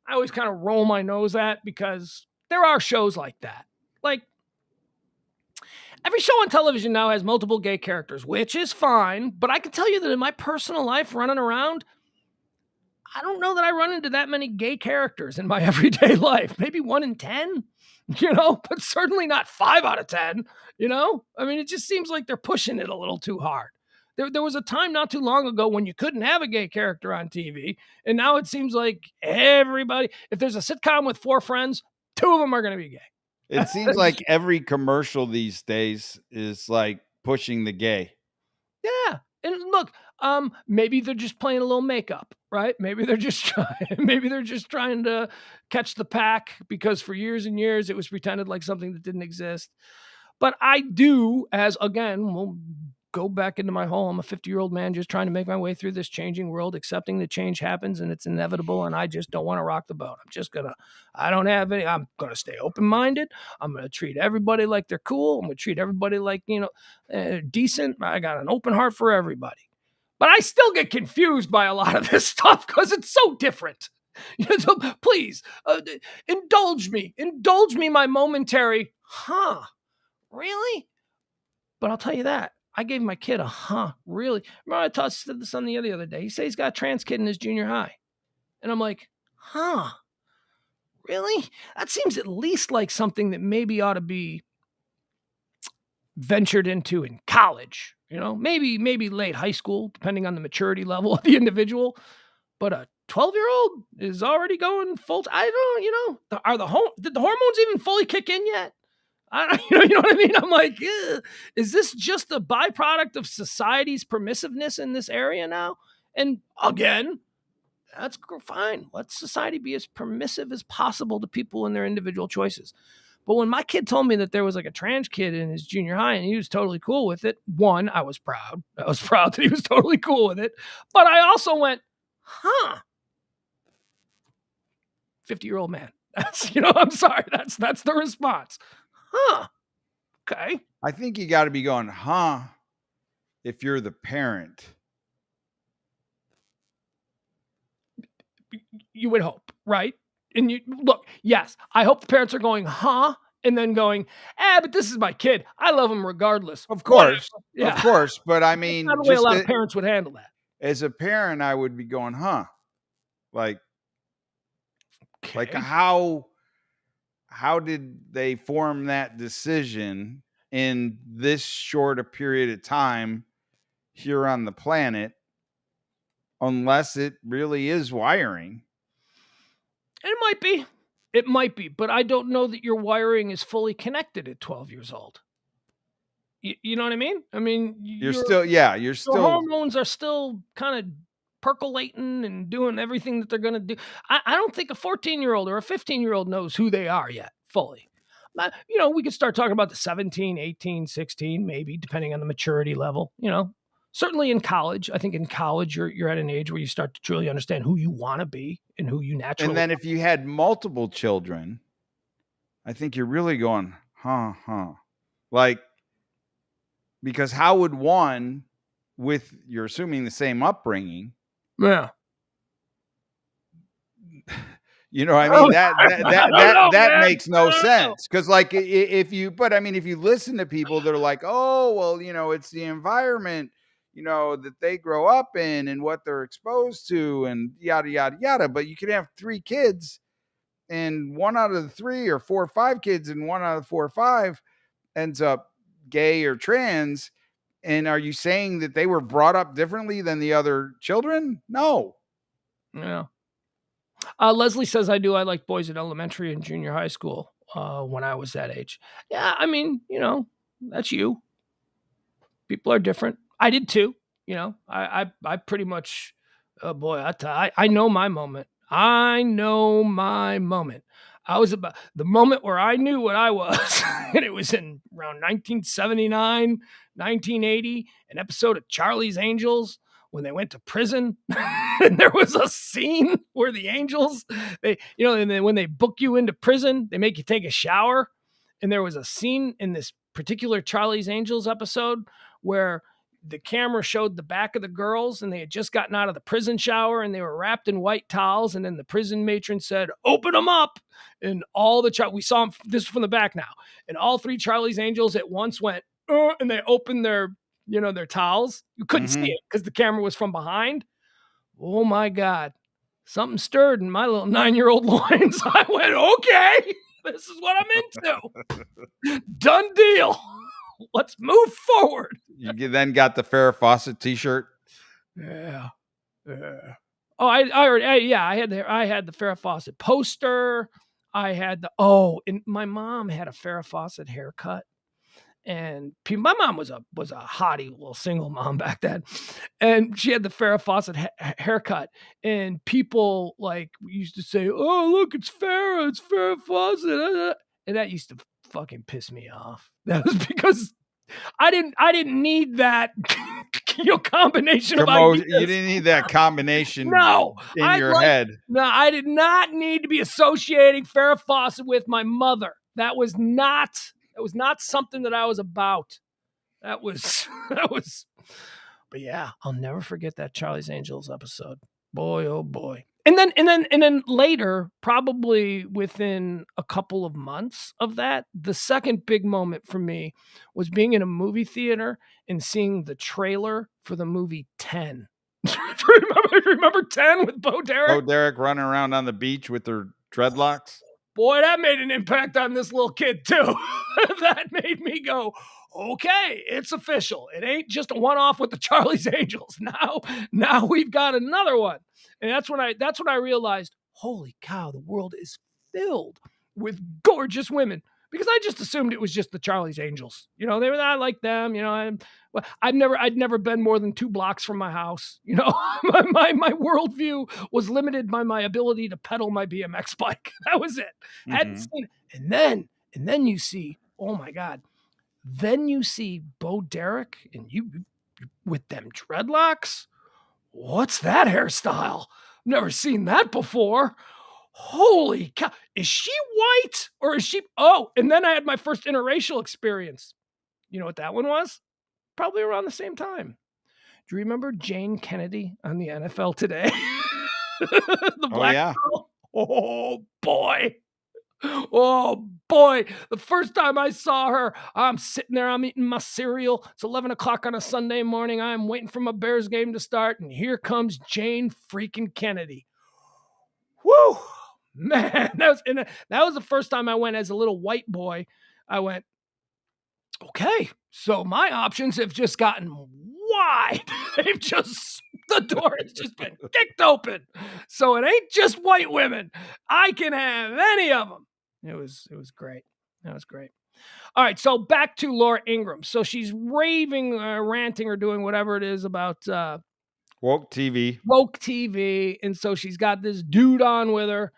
kind of roll my nose at, because there are shows like that. Like, every show on television now has multiple gay characters, which is fine. But I can tell you that in my personal life running around, I don't know that I run into that many gay characters in my everyday life. Maybe 1 in 10, but certainly not 5 out of 10, I mean, it just seems like they're pushing it a little too hard. There was a time not too long ago when you couldn't have a gay character on TV. And now it seems like everybody, if there's a sitcom with 4 friends, 2 of them are going to be gay. It seems like every commercial these days is like pushing the gay. Yeah. And look, maybe they're just playing a little makeup, right? Maybe they're just trying to catch the pack, because for years and years it was pretended like something that didn't exist. But I do, we'll go back into my hole. I'm a 50-year-old man just trying to make my way through this changing world, accepting that change happens and it's inevitable, and I just don't want to rock the boat. I'm going to stay open-minded. I'm going to treat everybody like they're cool. I'm going to treat everybody like, decent. I got an open heart for everybody. But I still get confused by a lot of this stuff because it's so different. So please, indulge me my momentary, really? But I'll tell you that. I gave my kid a really? Remember I said this on the other day. He said he's got a trans kid in his junior high. And I'm like, really? That seems at least like something that maybe ought to be ventured into in college. Maybe late high school, depending on the maturity level of the individual. But a 12-year-old is already going full. I don't, did the hormones even fully kick in yet? You know what I mean? I'm like, is this just a byproduct of society's permissiveness in this area now? And again, that's fine. Let society be as permissive as possible to people in their individual choices. But when my kid told me that there was like a trans kid in his junior high and he was totally cool with it, one, I was proud. I was proud that he was totally cool with it. But I also went, 50-year-old man. That's, I'm sorry. That's the response. Okay. I think you got to be going, if you're the parent. You would hope, right? And you look, yes, I hope the parents are going, and then going, but this is my kid. I love him regardless. Of course. Yeah. Of course. But I mean, that's not the way a lot of parents would handle that. As a parent, I would be going, like, okay. Like how did they form that decision? in this short a period of time here on the planet, unless it really is wiring. It might be. It might be, but I don't know that your wiring is fully connected at 12 years old. You know what I mean? I mean, You're still your hormones are still kind of percolating and doing everything that they're going to do. I don't think a 14-year-old or a 15-year-old knows who they are yet fully. We could start talking about the 17, 18, 16, maybe, depending on the maturity level, Certainly in college. I think in college, you're at an age where you start to truly understand who you want to be and who you naturally. And then if you had multiple children, I think you're really going, like, because how would one, with you're assuming the same upbringing, yeah. You know what I mean? That makes no sense. Because like if you listen to people that are like, oh, well, it's the environment, that they grow up in and what they're exposed to and yada, yada, yada. But you could have 3 kids and 1 out of the 3 or 4 or 5 kids and 1 out of 4 or 5 ends up gay or trans. And are you saying that they were brought up differently than the other children? No. Yeah. Leslie says I like boys at elementary and junior high school when I was that age. Yeah, I mean, that's you. People are different. I did too. I pretty much, oh boy, I know my moment. I know my moment. I was about the moment where I knew what I was, and it was in around 1979, 1980, an episode of Charlie's Angels when they went to prison. And there was a scene where the angels, and then when they book you into prison, they make you take a shower. And there was a scene in this particular Charlie's Angels episode where the camera showed the back of the girls and they had just gotten out of the prison shower and they were wrapped in white towels. And then the prison matron said, open them up. And all the, we saw them, this from the back now. And all 3 Charlie's Angels at once went, and they opened their, their towels. You couldn't see it because the camera was from behind. Oh my God. Something stirred in my little 9-year-old loins. I went, okay, this is what I'm into. Done deal. Let's move forward. You then got the Farrah Fawcett t-shirt. Yeah. Oh, I had the Farrah Fawcett poster. I had and my mom had a Farrah Fawcett haircut. And my mom was a hottie little single mom back then. And she had the Farrah Fawcett haircut. And people used to say, oh, look, it's Farrah Fawcett. And that used to fucking piss me off. That was because I didn't need that combination of ideas. You didn't need that combination in your head. No, I did not need to be associating Farrah Fawcett with my mother. That was not something that I was about. That was, but yeah, I'll never forget that Charlie's Angels episode. Boy, oh boy. And then later, probably within a couple of months of that, the second big moment for me was being in a movie theater and seeing the trailer for the movie 10. remember 10 with Bo Derek? Bo Derek running around on the beach with their dreadlocks. Boy, that made an impact on this little kid too. That made me go, okay, it's official. It ain't just a one-off with the Charlie's Angels. Now we've got another one. And that's when I realized, holy cow, the world is filled with gorgeous women. Because I just assumed it was just the Charlie's Angels. I like them. I'd never been more than 2 blocks from my house. My worldview was limited by my ability to pedal my BMX bike. That was it. Hadn't seen it. And then you see, oh my God. Then you see Bo Derek and you with them dreadlocks. What's that hairstyle? Never seen that before. Holy cow. Is she white or is she? Oh, and then I had my first interracial experience. You know what that one was? Probably around the same time. Do you remember Jane Kennedy on the NFL Today? The black girl? Oh, boy. Oh, boy. The first time I saw her, I'm sitting there, I'm eating my cereal. It's 11 o'clock on a Sunday morning. I'm waiting for my Bears game to start, and here comes Jane freaking Kennedy. Woo! Man, that was the first time I went as a little white boy. I went, Okay, so my options have just gotten wide. The door has just been kicked open. So it ain't just white women. I can have any of them. It was great. That was great. All right, so back to Laura Ingram. So she's raving, ranting, or doing whatever it is about woke TV. woke TV, and so she's got this dude on with her.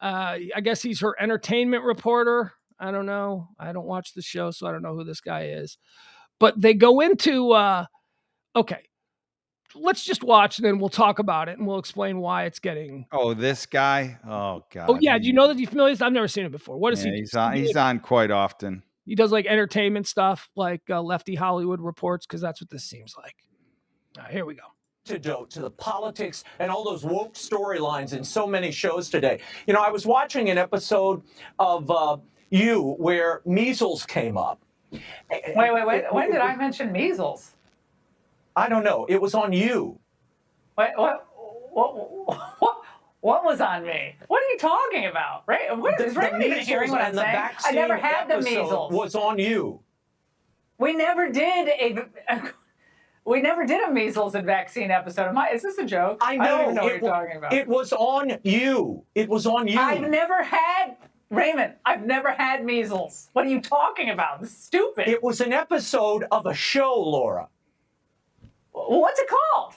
I guess he's her entertainment reporter. I don't know. I don't watch the show, so I don't know who this guy is. But they go into, okay, let's just watch and then we'll talk about it and we'll explain why it's getting. Oh, this guy. Oh God. Oh yeah, do you know that he's familiar? I've never seen him before. What does he do? He's on quite often. He does like entertainment stuff, like Lefty Hollywood Reports, because that's what this seems like. All right, here we go. To the politics and all those woke storylines in so many shows today. You know, I was watching an episode of You where measles came up. Wait. When did I mention measles? I don't know. It was on You. What was on me? What are you talking about? Right? Is Raymond even hearing what I'm saying? I never had the measles. Was on You. We never did a measles and vaccine episode. Is this a joke? I know. I don't even know what you're talking about. It was on You. It was on You. Raymond, I've never had measles. What are you talking about? This is stupid. It was an episode of a show, Laura. What's it called?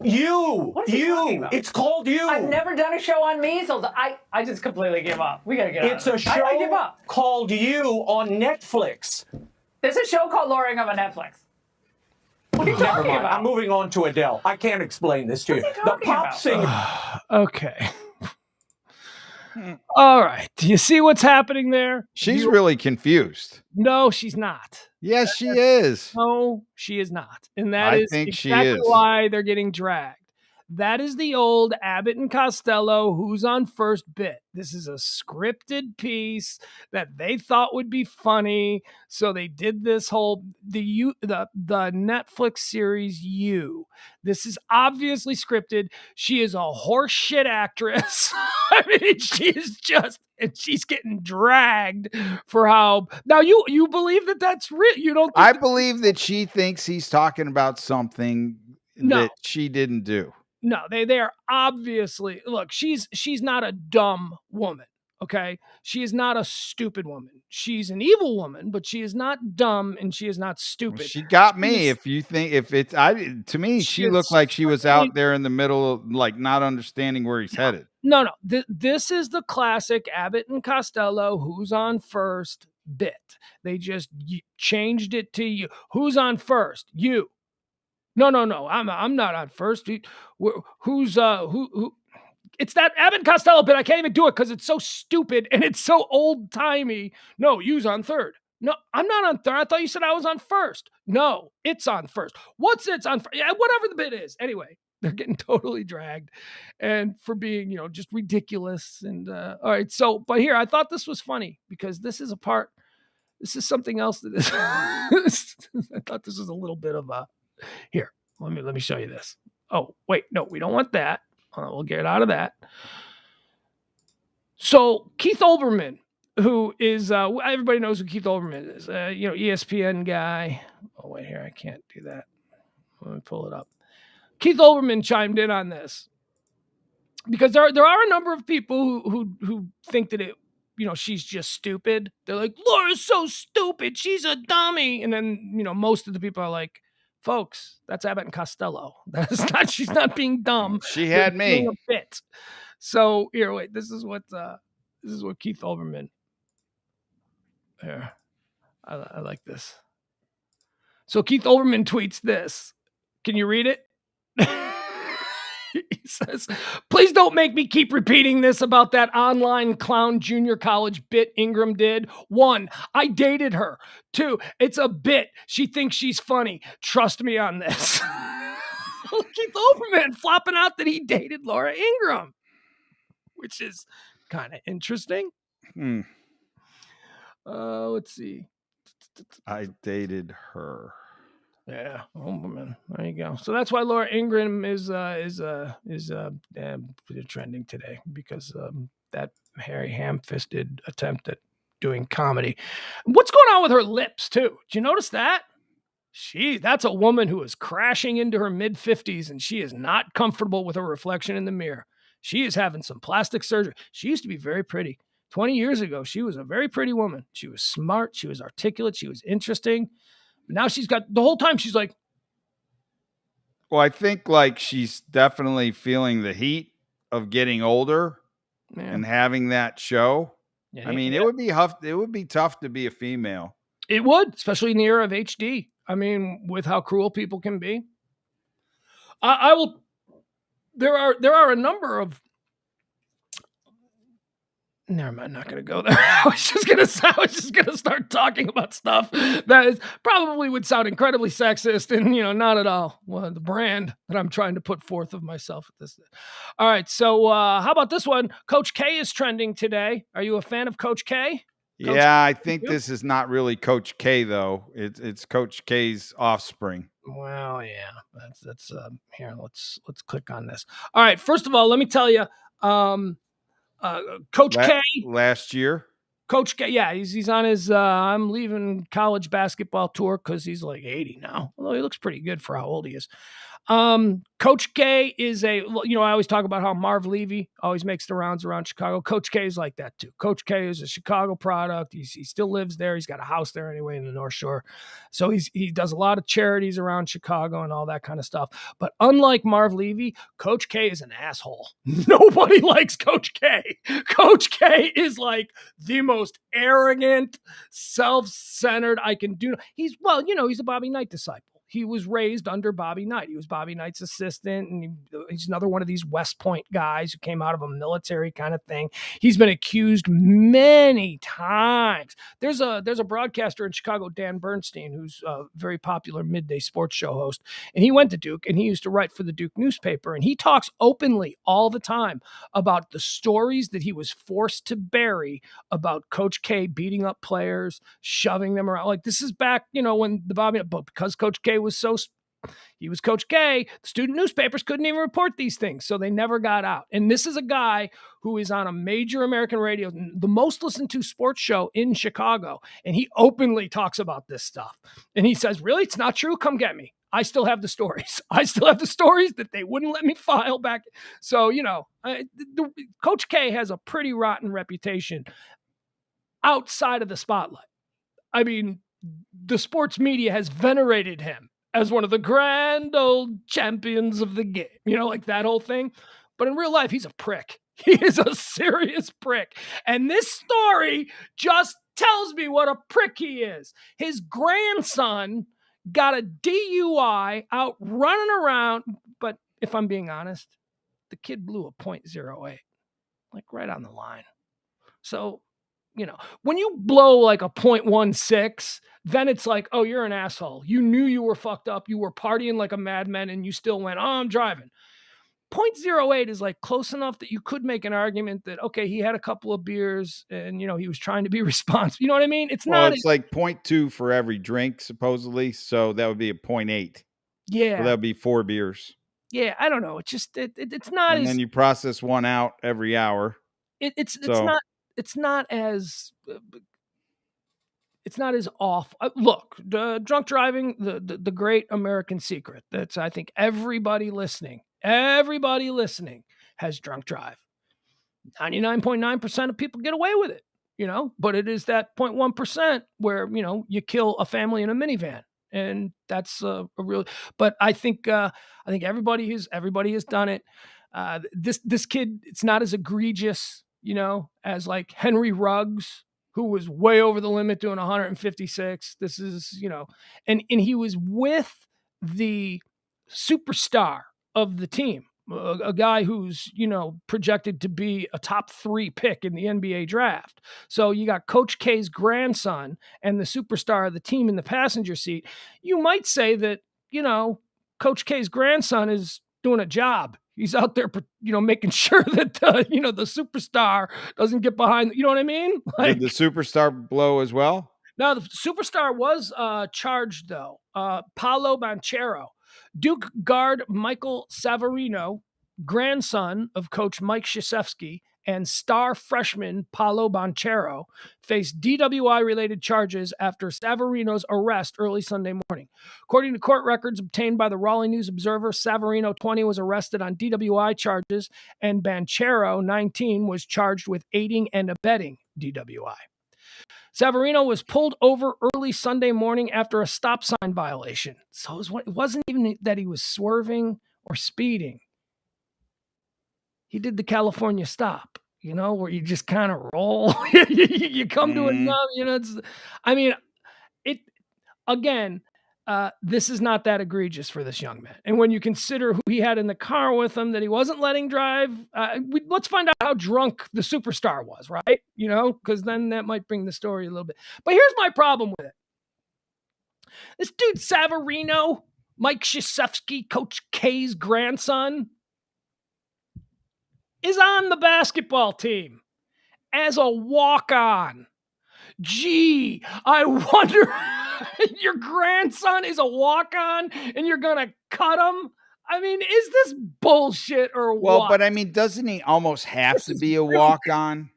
You. What are you talking about? It's called You. I've never done a show on measles. I just completely give up. We gotta get out of It's a show I give up. called You on Netflix. There's a show called Laura Ingram on Netflix. What are you Never talking mind. about? I'm moving on to Adele. I can't explain this to you. What's he The talking pop about? singer. Okay. All right. Do you see what's happening there? She's really confused. No, she's not. Yes, she is. No, she is not. And that I is think she exactly is. why they're getting dragged. That is the old Abbott and Costello who's on first bit. This is a scripted piece that they thought would be funny. So they did this whole the Netflix series You. This is obviously scripted. She is a horseshit actress. I mean, she's getting dragged for how now you believe that that's real. You don't think I believe that she thinks he's talking about something that she didn't do. No, they are obviously look, she's not a dumb woman. Okay. She is not a stupid woman. She's an evil woman, but she is not dumb and she is not stupid. She got me. If you think to me, she looked like she was out there in the middle of like not understanding where he's headed. No. This is the classic Abbott and Costello who's on first bit. They just changed it to You. Who's on first? You. No. I'm not on first. Who's who? It's that Abbott and Costello bit. I can't even do it because it's so stupid and it's so old timey. No, you's on third. No, I'm not on third. I thought you said I was on first. No, it's on first. What's it's on first? Yeah, whatever the bit is. Anyway, they're getting totally dragged, and for being just ridiculous. And all right, so but here I thought this was funny because this is a part. This is something else that is. I thought this was a little bit of a. Here, let me show you this. Oh, wait, no, we don't want that. We'll get out of that. So Keith Olbermann, who is everybody knows who Keith Olbermann is. ESPN guy. Oh wait, here I can't do that. Let me pull it up. Keith Olbermann chimed in on this because there are a number of people who think that she's just stupid. They're like, Laura's so stupid. She's a dummy. And then most of the people are like, folks, that's Abbott and Costello. That's not. She's not being dumb. She had me a bit. So here, wait. This is what Keith Olbermann. Here, I like this. So Keith Olbermann tweets this. Can you read it? He says, please don't make me keep repeating this about that online clown junior college bit Ingram did. 1, I dated her. 2, it's a bit. She thinks she's funny. Trust me on this. Keith Olbermann flopping out that he dated Laura Ingram, which is kind of interesting. Let's see. I dated her. Yeah, Olbermann. There you go. So that's why Laura Ingram is trending today because that hairy ham-fisted attempt at doing comedy. What's going on with her lips too? Did you notice that? That's a woman who is crashing into her mid-50s, and she is not comfortable with her reflection in the mirror. She is having some plastic surgery. She used to be very pretty. 20 years ago, she was a very pretty woman. She was smart. She was articulate. She was interesting. But now she's got, the whole time she's like, well, I think like she's definitely feeling the heat of getting older and having that show. I mean, it would be tough to be a female. It would, especially in the era of HD. I mean, with how cruel people can be. I will. There are a number of. Never mind, I'm not going to go there. I was just going to start talking about stuff that probably would sound incredibly sexist and, not at all the brand that I'm trying to put forth of myself at this. All right, so how about this one? Coach K is trending today. Are you a fan of Coach K? Yeah, I think this is not really Coach K though. It's Coach K's offspring. Well, yeah, that's here. Let's click on this. All right, first of all, let me tell you, Coach K last year. Coach K, yeah, he's on his I'm leaving college basketball tour because he's like 80 now. Although he looks pretty good for how old he is. Coach K is I always talk about how Marv Levy always makes the rounds around Chicago. Coach K is like that too. Coach K is a Chicago product. He still lives there. He's got a house there anyway in the North Shore. So he does a lot of charities around Chicago and all that kind of stuff. But unlike Marv Levy, Coach K is an asshole. Nobody likes Coach K. Coach K is like the most arrogant, self-centered I can do. He's a Bobby Knight disciple. He was raised under Bobby Knight. He was Bobby Knight's assistant, and he's another one of these West Point guys who came out of a military kind of thing. He's been accused many times. There's a broadcaster in Chicago, Dan Bernstein, who's a very popular midday sports show host, and he went to Duke, and he used to write for the Duke newspaper, and he talks openly all the time about the stories that he was forced to bury about Coach K beating up players, shoving them around. Like, this is back, when the Bobby, but because Coach K he was Coach K, the student newspapers couldn't even report these things, so they never got out. And this is a guy who is on a major American radio, the most listened to sports show in Chicago, and he openly talks about this stuff. And he says, really, it's not true? Come get me. I still have the stories. I still have the stories that they wouldn't let me file back. So, Coach K has a pretty rotten reputation outside of the spotlight. I mean, the sports media has venerated him as one of the grand old champions of the game, like that whole thing. But in real life, he's a prick. He is a serious prick. And this story just tells me what a prick he is. His grandson got a DUI out running around. But if I'm being honest, the kid blew a .08, like right on the line. So, when you blow like a .16, then it's like, oh, you're an asshole. You knew you were fucked up. You were partying like a madman and you still went, oh, I'm driving. .08 is like close enough that you could make an argument that, okay, he had a couple of beers and, he was trying to be responsible. You know what I mean? It's like 0.2 for every drink, supposedly. So that would be a 0.8. Yeah. So that would be 4 beers. Yeah. I don't know. It's just, it's not. And then you process one out every hour. It's not as off. Look, drunk driving, the great American secret. That's, I think, everybody listening has drunk drive. 99.9% of people get away with it, but it is that 0.1% where, you kill a family in a minivan. And that's a real, but I think everybody has done it. This kid, it's not as egregious, as like Henry Ruggs, who was way over the limit doing 156. This is, and he was with the superstar of the team, a guy who's, projected to be a top 3 pick in the NBA draft. So you got Coach K's grandson and the superstar of the team in the passenger seat. You might say that, Coach K's grandson is doing a job. He's out there, making sure that, the superstar doesn't get behind. You know what I mean? Did the superstar blow as well? No, the superstar was charged, though. Paolo Banchero, Duke guard Michael Savarino, grandson of Coach Mike Krzyzewski, and star freshman Paolo Banchero faced DWI-related charges after Savarino's arrest early Sunday morning. According to court records obtained by the Raleigh News-Observer, Savarino, 20, was arrested on DWI charges, and Banchero, 19, was charged with aiding and abetting DWI. Savarino was pulled over early Sunday morning after a stop sign violation. So it wasn't even that he was swerving or speeding. He did the California stop, where you just kind of roll. You come to enough, this is not that egregious for this young man. And when you consider who he had in the car with him that he wasn't letting drive, let's find out how drunk the superstar was, right? Because then that might bring the story a little bit. But here's my problem with it. This dude Savarino, Mike Krzyzewski, Coach K's grandson, is on the basketball team as a walk-on. Gee, I wonder, your grandson is a walk-on and you're going to cut him? I mean, is this bullshit or what? Well, but I mean, doesn't he almost have to be a walk-on?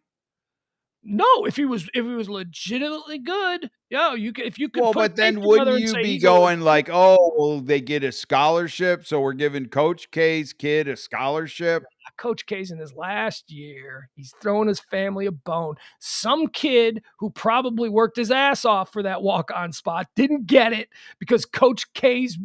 No, if he was legitimately good, if you could. Well, but then wouldn't you be going like, oh, well, they get a scholarship, so we're giving Coach K's kid a scholarship? Coach K's in his last year. He's throwing his family a bone. Some kid who probably worked his ass off for that walk-on spot didn't get it because Coach K's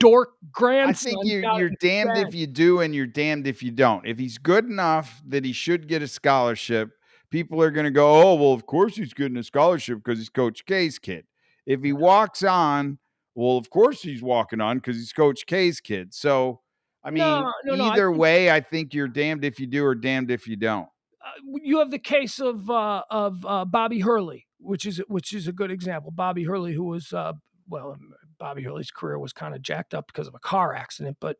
dork grandson. I think you're damned if you do and you're damned if you don't. If he's good enough that he should get a scholarship, people are going to go, oh, well, of course he's getting a scholarship because he's Coach K's kid. If he walks on, well, of course he's walking on because he's Coach K's kid. So, I mean, either way, I think you're damned if you do or damned if you don't. You have the case of Bobby Hurley, which is a good example. Bobby Hurley, who was Bobby Hurley's career was kind of jacked up because of a car accident, but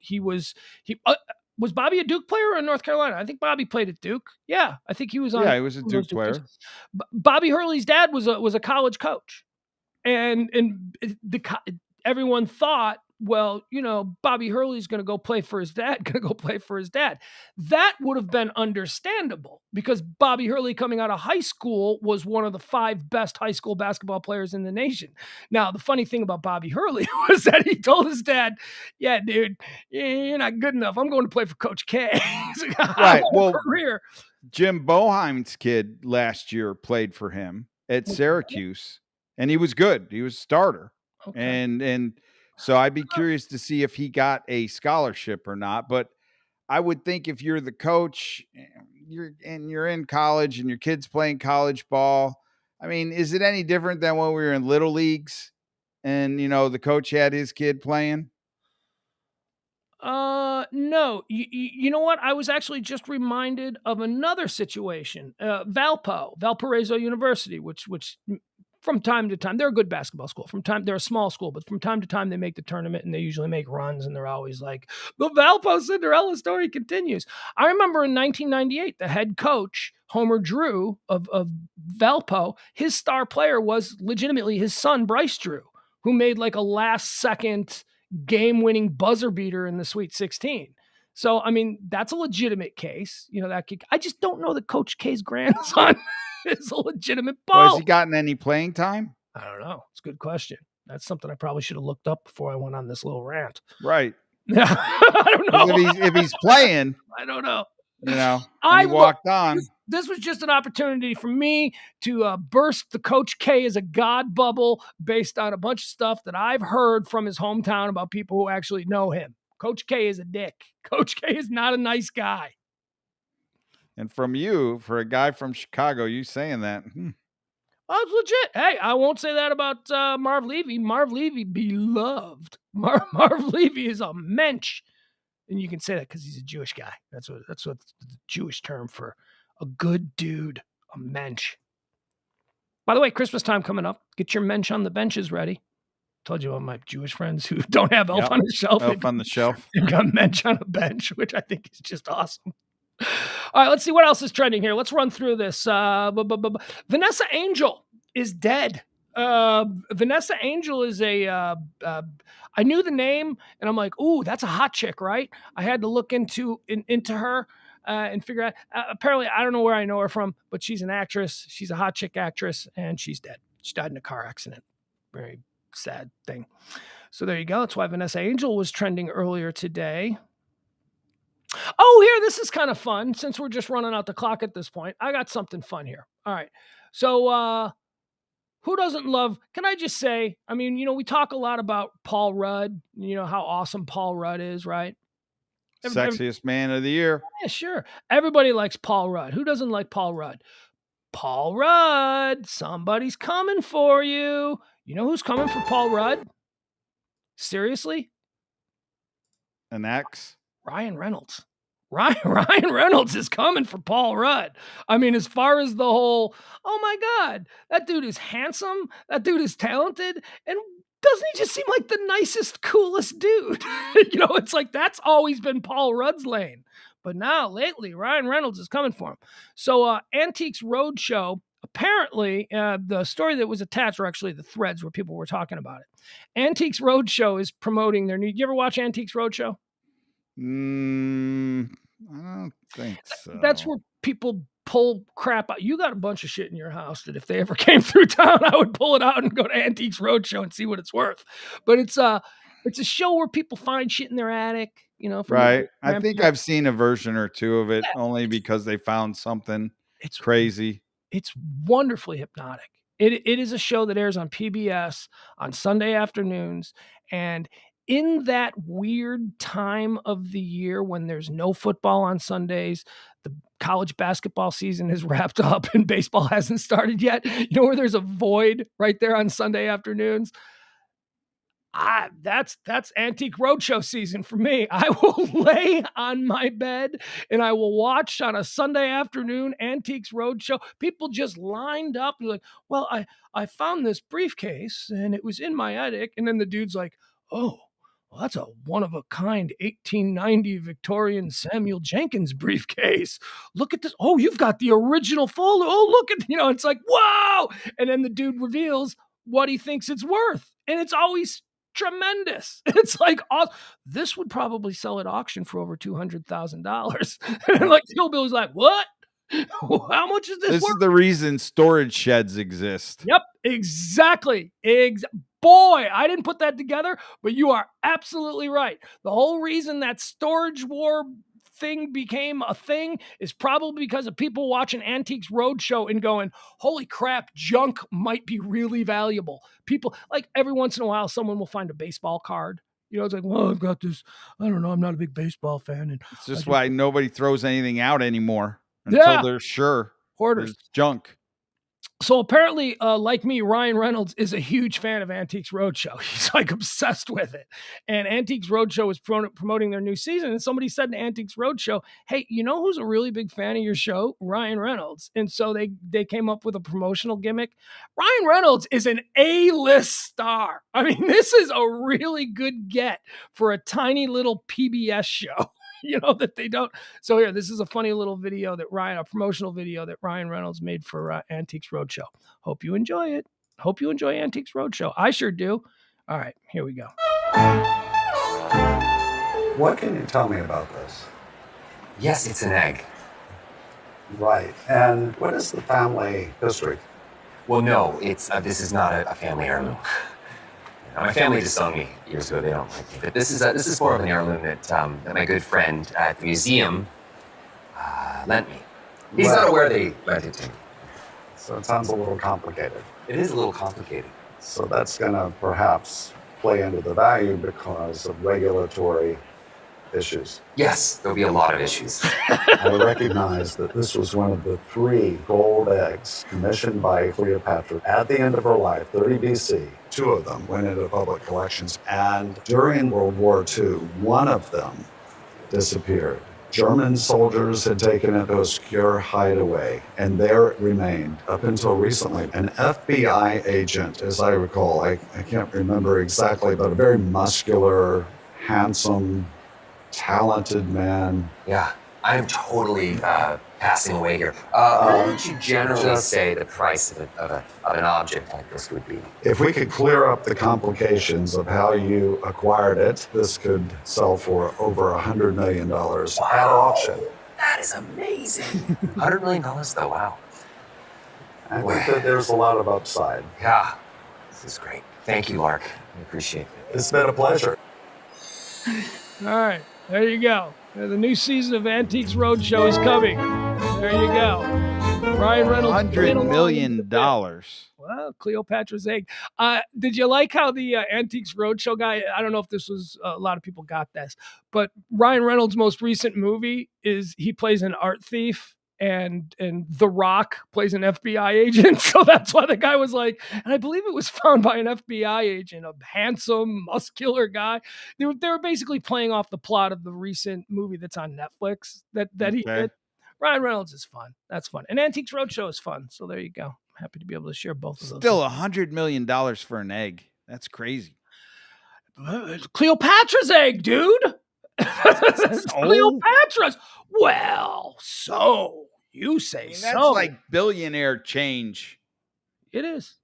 was Bobby a Duke player in North Carolina? I think Bobby played at Duke. Yeah, I think he was on. Yeah, he was a Duke player. Bobby Hurley's dad was a college coach, and everyone thought, well, Bobby Hurley's going to go play for his dad. That would have been understandable because Bobby Hurley, coming out of high school, was one of the 5 best high school basketball players in the nation. Now, the funny thing about Bobby Hurley was that he told his dad, yeah, dude, you're not good enough. I'm going to play for Coach K. Right. Well, career. Jim Boeheim's kid last year played for him at Syracuse, and he was good. He was a starter. Okay. And so I'd be curious to see if he got a scholarship or not. But I would think if you're the coach, you're in college and your kid's playing college ball, I mean, is it any different than when we were in little leagues and, the coach had his kid playing? No. You know what? I was actually just reminded of another situation. Valparaiso University, which from time to time, they're a good basketball school. They're a small school, but from time to time they make the tournament and they usually make runs and they're always like, the Valpo Cinderella story continues. I remember in 1998, the head coach, Homer Drew of Valpo, his star player was legitimately his son, Bryce Drew, who made like a last second game-winning buzzer beater in the Sweet 16. So, I mean, that's a legitimate case. I just don't know that Coach K's grandson is a legitimate ball. Well, has he gotten any playing time? I don't know. It's a good question. That's something I probably should have looked up before I went on this little rant. Right. Yeah. I don't know. If he's playing, I don't know. He walked on. This was just an opportunity for me to burst the Coach K as a god bubble based on a bunch of stuff that I've heard from his hometown about people who actually know him. Coach K is a dick. Coach K is not a nice guy. And from you, for a guy from Chicago, you saying that. Oh, it's legit. Hey, I won't say that about Marv Levy. Marv Levy beloved. Marv Levy is a mensch. And you can say that because he's a Jewish guy. That's what the Jewish term for a good dude, a mensch. By the way, Christmas time coming up. Get your mensch on the benches ready. Told you about my Jewish friends who don't have elf on the shelf. Elf on the shelf. They've got mensch on a bench, which I think is just awesome. All right, let's see what else is trending here. Let's run through this. Vanessa Angel is dead. Vanessa Angel is I knew the name and I'm like, ooh, that's a hot chick, right? I had to look into her. and figure out. Apparently, I don't know where I know her from, but she's an actress. She's a hot chick actress, and she's dead. She died in a car accident. Very sad thing. So there you go. That's why Vanessa Angel was trending earlier today. Oh, here, this is kind of fun. Since we're just running out the clock at this point, I got something fun here. All right. So who doesn't love, can I just say, I mean, we talk a lot about Paul Rudd, how awesome Paul Rudd is, right? Sexiest man of the year. Yeah, sure. Everybody likes Paul Rudd. Who doesn't like Paul Rudd? Paul Rudd, somebody's coming for you. You know who's coming for Paul Rudd? Seriously? An ex? Ryan Reynolds. Ryan Reynolds is coming for Paul Rudd. I mean, as far as the whole, oh my God, that dude is handsome. That dude is talented. And doesn't he just seem like the nicest, coolest dude? It's like that's always been Paul Rudd's lane. But now, lately, Ryan Reynolds is coming for him. So Antiques Roadshow, apparently, the story that was attached, or actually the threads where people were talking about it. Antiques Roadshow is promoting their new, you ever watch Antiques Roadshow? I don't think so. That's where people pull crap out. You got a bunch of shit in your house that if they ever came through town, I would pull it out and go to Antiques Roadshow and see what it's worth. But it's a show where people find shit in their attic, Right. I think I've seen a version or two of it, only because they found something crazy. It's wonderfully hypnotic. It is a show that airs on PBS on Sunday afternoons, and in that weird time of the year when there's no football on Sundays, the college basketball season is wrapped up and baseball hasn't started yet, where there's a void right there on Sunday afternoons. That's Antique Roadshow season for me. I will lay on my bed and I will watch on a Sunday afternoon Antiques Roadshow. People just lined up and like, well, I found this briefcase and it was in my attic. And then the dude's like, oh, well, that's a one-of-a-kind 1890 Victorian Samuel Jenkins briefcase. Look at this. Oh, you've got the original folder. Oh, look at, it's like, whoa. And then the dude reveals what he thinks it's worth. And it's always tremendous. It's like, this would probably sell at auction for over $200,000. And like Hillbilly's like, what? How much is this This worth? is the reason storage sheds exist. Yep, exactly. Boy, I didn't put that together, but you are absolutely right. The whole reason that storage war thing became a thing is probably because of people watching Antiques Roadshow and going, holy crap, junk might be really valuable. People, like every once in a while, someone will find a baseball card. It's like, well, I've got this, I don't know, I'm not a big baseball fan. And it's just why nobody throws anything out anymore until they're sure. Hoarders. There's junk. So apparently, like me, Ryan Reynolds is a huge fan of Antiques Roadshow. He's like obsessed with it. And Antiques Roadshow is promoting their new season. And somebody said to Antiques Roadshow, hey, you know who's a really big fan of your show? Ryan Reynolds. And so they came up with a promotional gimmick. Ryan Reynolds is an A-list star. I mean, this is a really good get for a tiny little PBS show. That they don't. So here, this is a funny little video a promotional video that Ryan Reynolds made for Antiques Roadshow. Hope you enjoy it. Hope you enjoy Antiques Roadshow. I sure do. All right, here we go. What can you tell me about this? Yes, it's an egg. Right. And what is the family history? Well, no, this is not a family heirloom. My family disowned me years ago. They don't like me. But this is more of an heirloom that my good friend at the museum lent me. He's not aware they lent it to me. So it sounds a little complicated. It is a little complicated. So that's going to perhaps play into the value because of regulatory issues. Yes, there'll be a lot of issues. I recognize that this was one of the 3 gold eggs commissioned by Cleopatra at the end of her life, 30 BC. 2 of them went into public collections. And during World War II, one of them disappeared. German soldiers had taken it to a secure hideaway, and there it remained up until recently. An FBI agent, as I recall, I can't remember exactly, but a very muscular, handsome, talented man. Yeah, I'm totally passing away here. What would you generally say the price of an object like this would be? If we could clear up the complications of how you acquired it, this could sell for over $100 million at auction. That is amazing. $100 million though, wow. I think that there's a lot of upside. Yeah, this is great. Thank you, Lark. I appreciate it. It's been a pleasure. All right, there you go. The new season of Antiques Roadshow is coming. There you go. Ryan Reynolds. $100 million. Well, Cleopatra's Egg. Did you like how the Antiques Roadshow guy, I don't know if this was, a lot of people got this, but Ryan Reynolds' most recent movie is he plays an art thief and The Rock plays an FBI agent. So that's why the guy was like, and I believe it was found by an FBI agent, a handsome, muscular guy. They were basically playing off the plot of the recent movie that's on Netflix that he did. Ryan Reynolds is fun. That's fun. And Antiques Roadshow is fun. So there you go. I'm happy to be able to share both of those. Still $100 million for an egg. That's crazy. Cleopatra's egg, dude. Cleopatra's. Well, so you say That's so. like billionaire change. It is.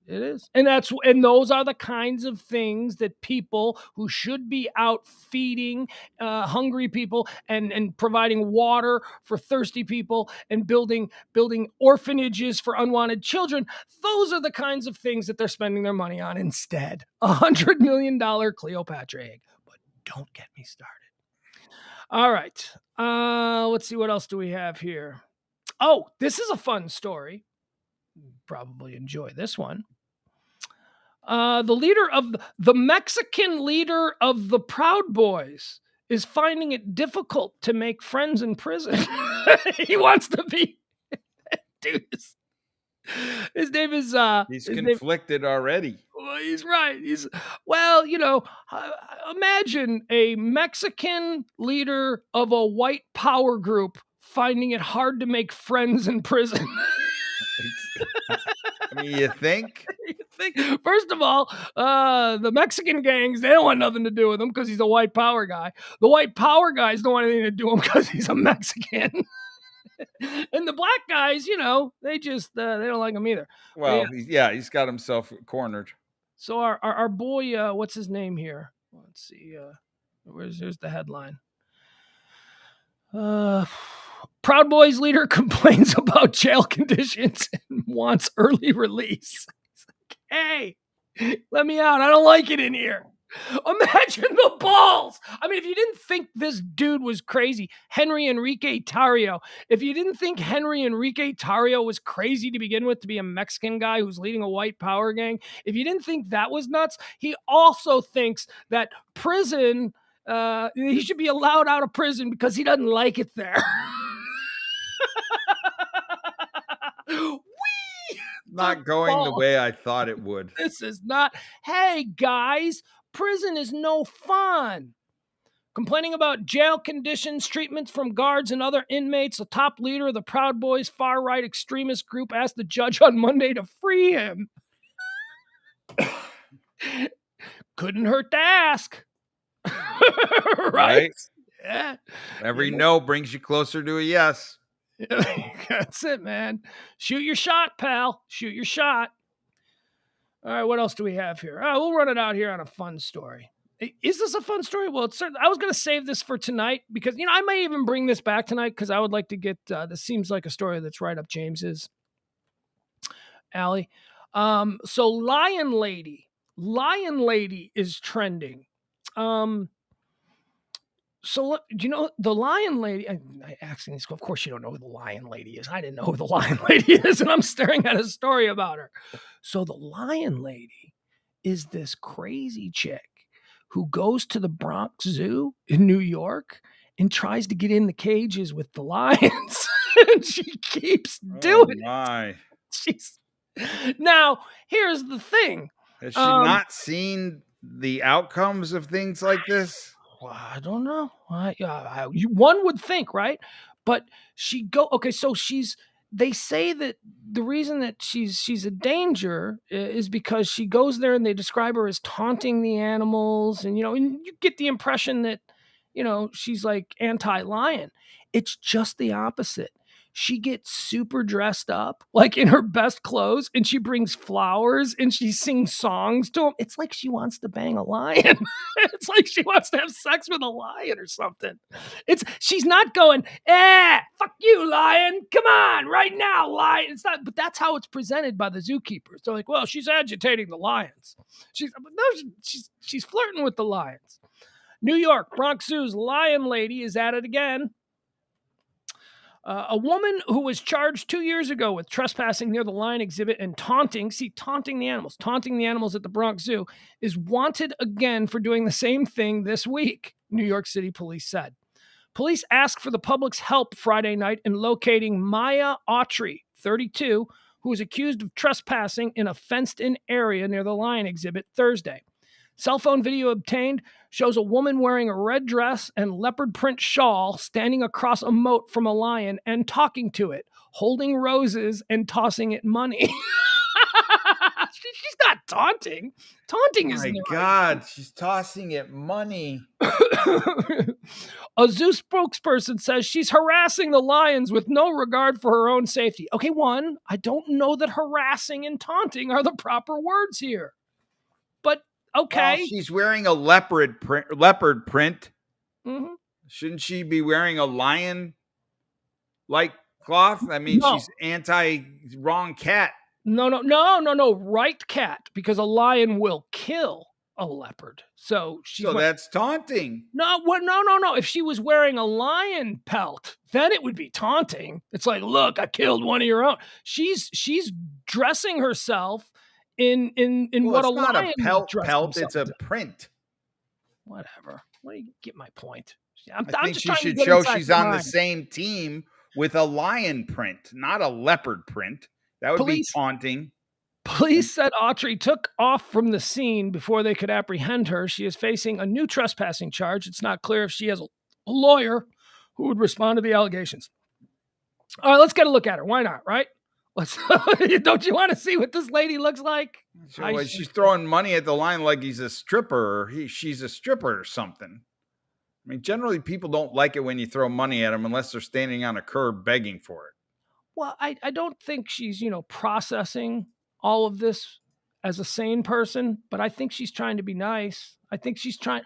And those are the kinds of things that people who should be out feeding hungry people and providing water for thirsty people and building orphanages for unwanted children. Those are the kinds of things that they're spending their money on instead. $100 million Cleopatra egg. But don't get me started. All right. Let's see. What else do we have here? Oh, this is a fun story. Probably enjoy this one. The Mexican leader of the Proud Boys is finding it difficult to make friends in prison. He wants to be, dude. His name is. He's conflicted already. Well, he's right. Imagine a Mexican leader of a white power group finding it hard to make friends in prison. I mean, you think? First of all, the Mexican gangs, they don't want nothing to do with him because he's a white power guy. The white power guys don't want anything to do with him because he's a Mexican. And the black guys, they just, they don't like him either. Well, he's got himself cornered. So our boy, what's his name here? Let's see. Here's the headline. Proud Boys leader complains about jail conditions and wants early release. Hey, let me out. I don't like it in here. Imagine the balls. I mean, if you didn't think this dude was crazy, Henry Enrique Tarrio, if you didn't think Henry Enrique Tarrio was crazy to begin with, to be a Mexican guy who's leading a white power gang, if you didn't think that was nuts, he also thinks that prison, he should be allowed out of prison because he doesn't like it there. Not going the way I thought it would. This is not. Hey, guys, prison is no fun. Complaining about jail conditions, treatments from guards and other inmates, the top leader of the Proud Boys far-right extremist group asked the judge on Monday to free him. Couldn't hurt to ask. Right? Yeah. Every no brings you closer to a yes. That's it, man. Shoot your shot, pal. Shoot your shot. All right, what else do we have here? We'll run it out here on a fun story. Is this a fun story? Well, it's certainly. I was going to save this for tonight because, I may even bring this back tonight because I would like to get, this seems like a story that's right up James's alley. So Lion Lady is trending. So, do you know the Lion Lady? I asking this, of course, you don't know who the Lion Lady is. I didn't know who the Lion Lady is, and I'm staring at a story about her. So, the Lion Lady is this crazy chick who goes to the Bronx Zoo in New York and tries to get in the cages with the lions, and she keeps doing it. Now, here's the thing: has she not seen the outcomes of things like this? Well, I don't know. One would think, right? But so they say that the reason that she's a danger is because she goes there and they describe her as taunting the animals. And, and you get the impression that, she's like anti-lion. It's just the opposite. she gets super dressed up, like in her best clothes, and she brings flowers and she sings songs to him. It's like she wants to bang a lion. It's like she wants to have sex with a lion or something. She's not going, fuck you, lion. Come on, right now, lion. It's not, but that's how it's presented by the zookeepers. They're like, well, she's agitating the lions. She's flirting with the lions. New York, Bronx Zoo's lion lady is at it again. A woman who was charged 2 years ago with trespassing near the lion exhibit and taunting the animals at the Bronx Zoo, is wanted again for doing the same thing this week, New York City police said. Police asked for the public's help Friday night in locating Maya Autry, 32, who was accused of trespassing in a fenced-in area near the lion exhibit Thursday. Cell phone video obtained shows a woman wearing a red dress and leopard print shawl standing across a moat from a lion and talking to it, holding roses and tossing it money. She's not taunting. Taunting is my God, she's tossing it money. A zoo spokesperson says she's harassing the lions with no regard for her own safety. Okay, one, I don't know that harassing and taunting are the proper words here. But okay. Well, she's wearing a leopard print. Mm-hmm. Shouldn't she be wearing a lion-like cloth? I mean, she's wrong cat. No. Right cat, because a lion will kill a leopard. So that's taunting. No. If she was wearing a lion pelt, then it would be taunting. It's like, look, I killed one of your own. She's dressing herself in what a lion pelt. It's a print. Whatever. Well, you get my point. I think she should show she's on the same team with a lion print, not a leopard print. That would be taunting. Police said Autry took off from the scene before they could apprehend her. She is facing a new trespassing charge. It's not clear if she has a lawyer who would respond to the allegations. All right, let's get a look at her. Why not, right? Don't you want to see what this lady looks like? She's throwing money at the lion like he's a stripper or she's a stripper or something. I mean, generally people don't like it when you throw money at them unless they're standing on a curb begging for it. Well, I don't think she's, processing all of this as a sane person, but I think she's trying to be nice. I think she's trying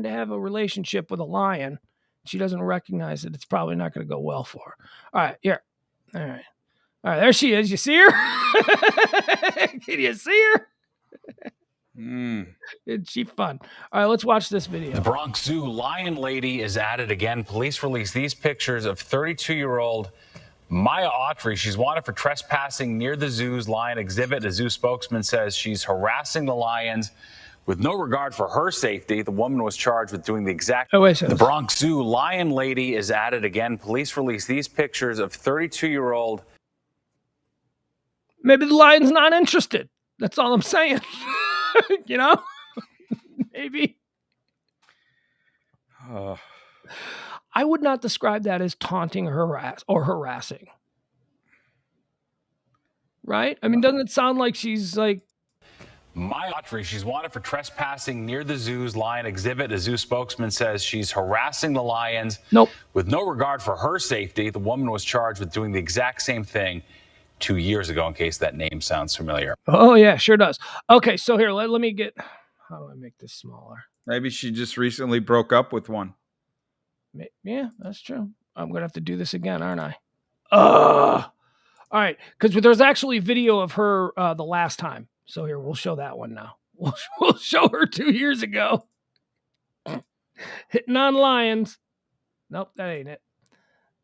to have a relationship with a lion. She doesn't recognize that it's probably not going to go well for her. All right, here. All right, there she is. You see her? Can you see her? Isn't she fun? All right, let's watch this video. The Bronx Zoo lion lady is at it again. Police released these pictures of 32-year-old Maya Autry. She's wanted for trespassing near the zoo's lion exhibit. A zoo spokesman says she's harassing the lions with no regard for her safety. The woman was charged with doing the exact. The Bronx Zoo lion lady is at it again. Police released these pictures of 32-year-old. Maybe the lion's not interested. That's all I'm saying. Maybe. I would not describe that as taunting or harassing. Right? I mean, doesn't it sound like she's like... Maya Autry, she's wanted for trespassing near the zoo's lion exhibit. A zoo spokesman says she's harassing the lions. Nope. With no regard for her safety. The woman was charged with doing the exact same thing 2 years ago, in case that name sounds familiar. Oh, yeah, sure does. Okay, so here, let me get... How do I make this smaller? Maybe she just recently broke up with one. Yeah, that's true. I'm going to have to do this again, aren't I? All right, because there's actually video of her the last time. So here, we'll show that one now. We'll show her 2 years ago. Hitting on lions. Nope, that ain't it.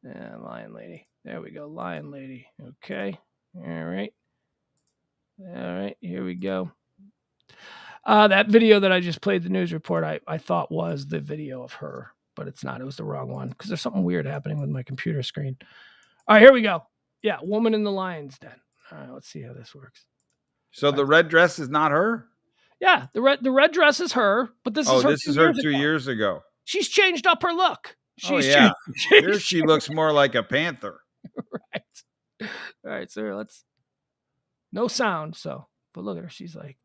Yeah, lion lady. There we go, lion lady. Okay. All right, here we go. That video that I just played, the news report, I thought was the video of her, but it's not. It was the wrong one because there's something weird happening with my computer screen. All right, here we go. Yeah, woman in the lion's den. All right, let's see how this works. So the red dress is not her? Yeah, the red dress is her, but this is her 2 years ago. She's changed up her look. Here she looks more like a panther. Right. All right, so let's... No sound, but look at her. She's like,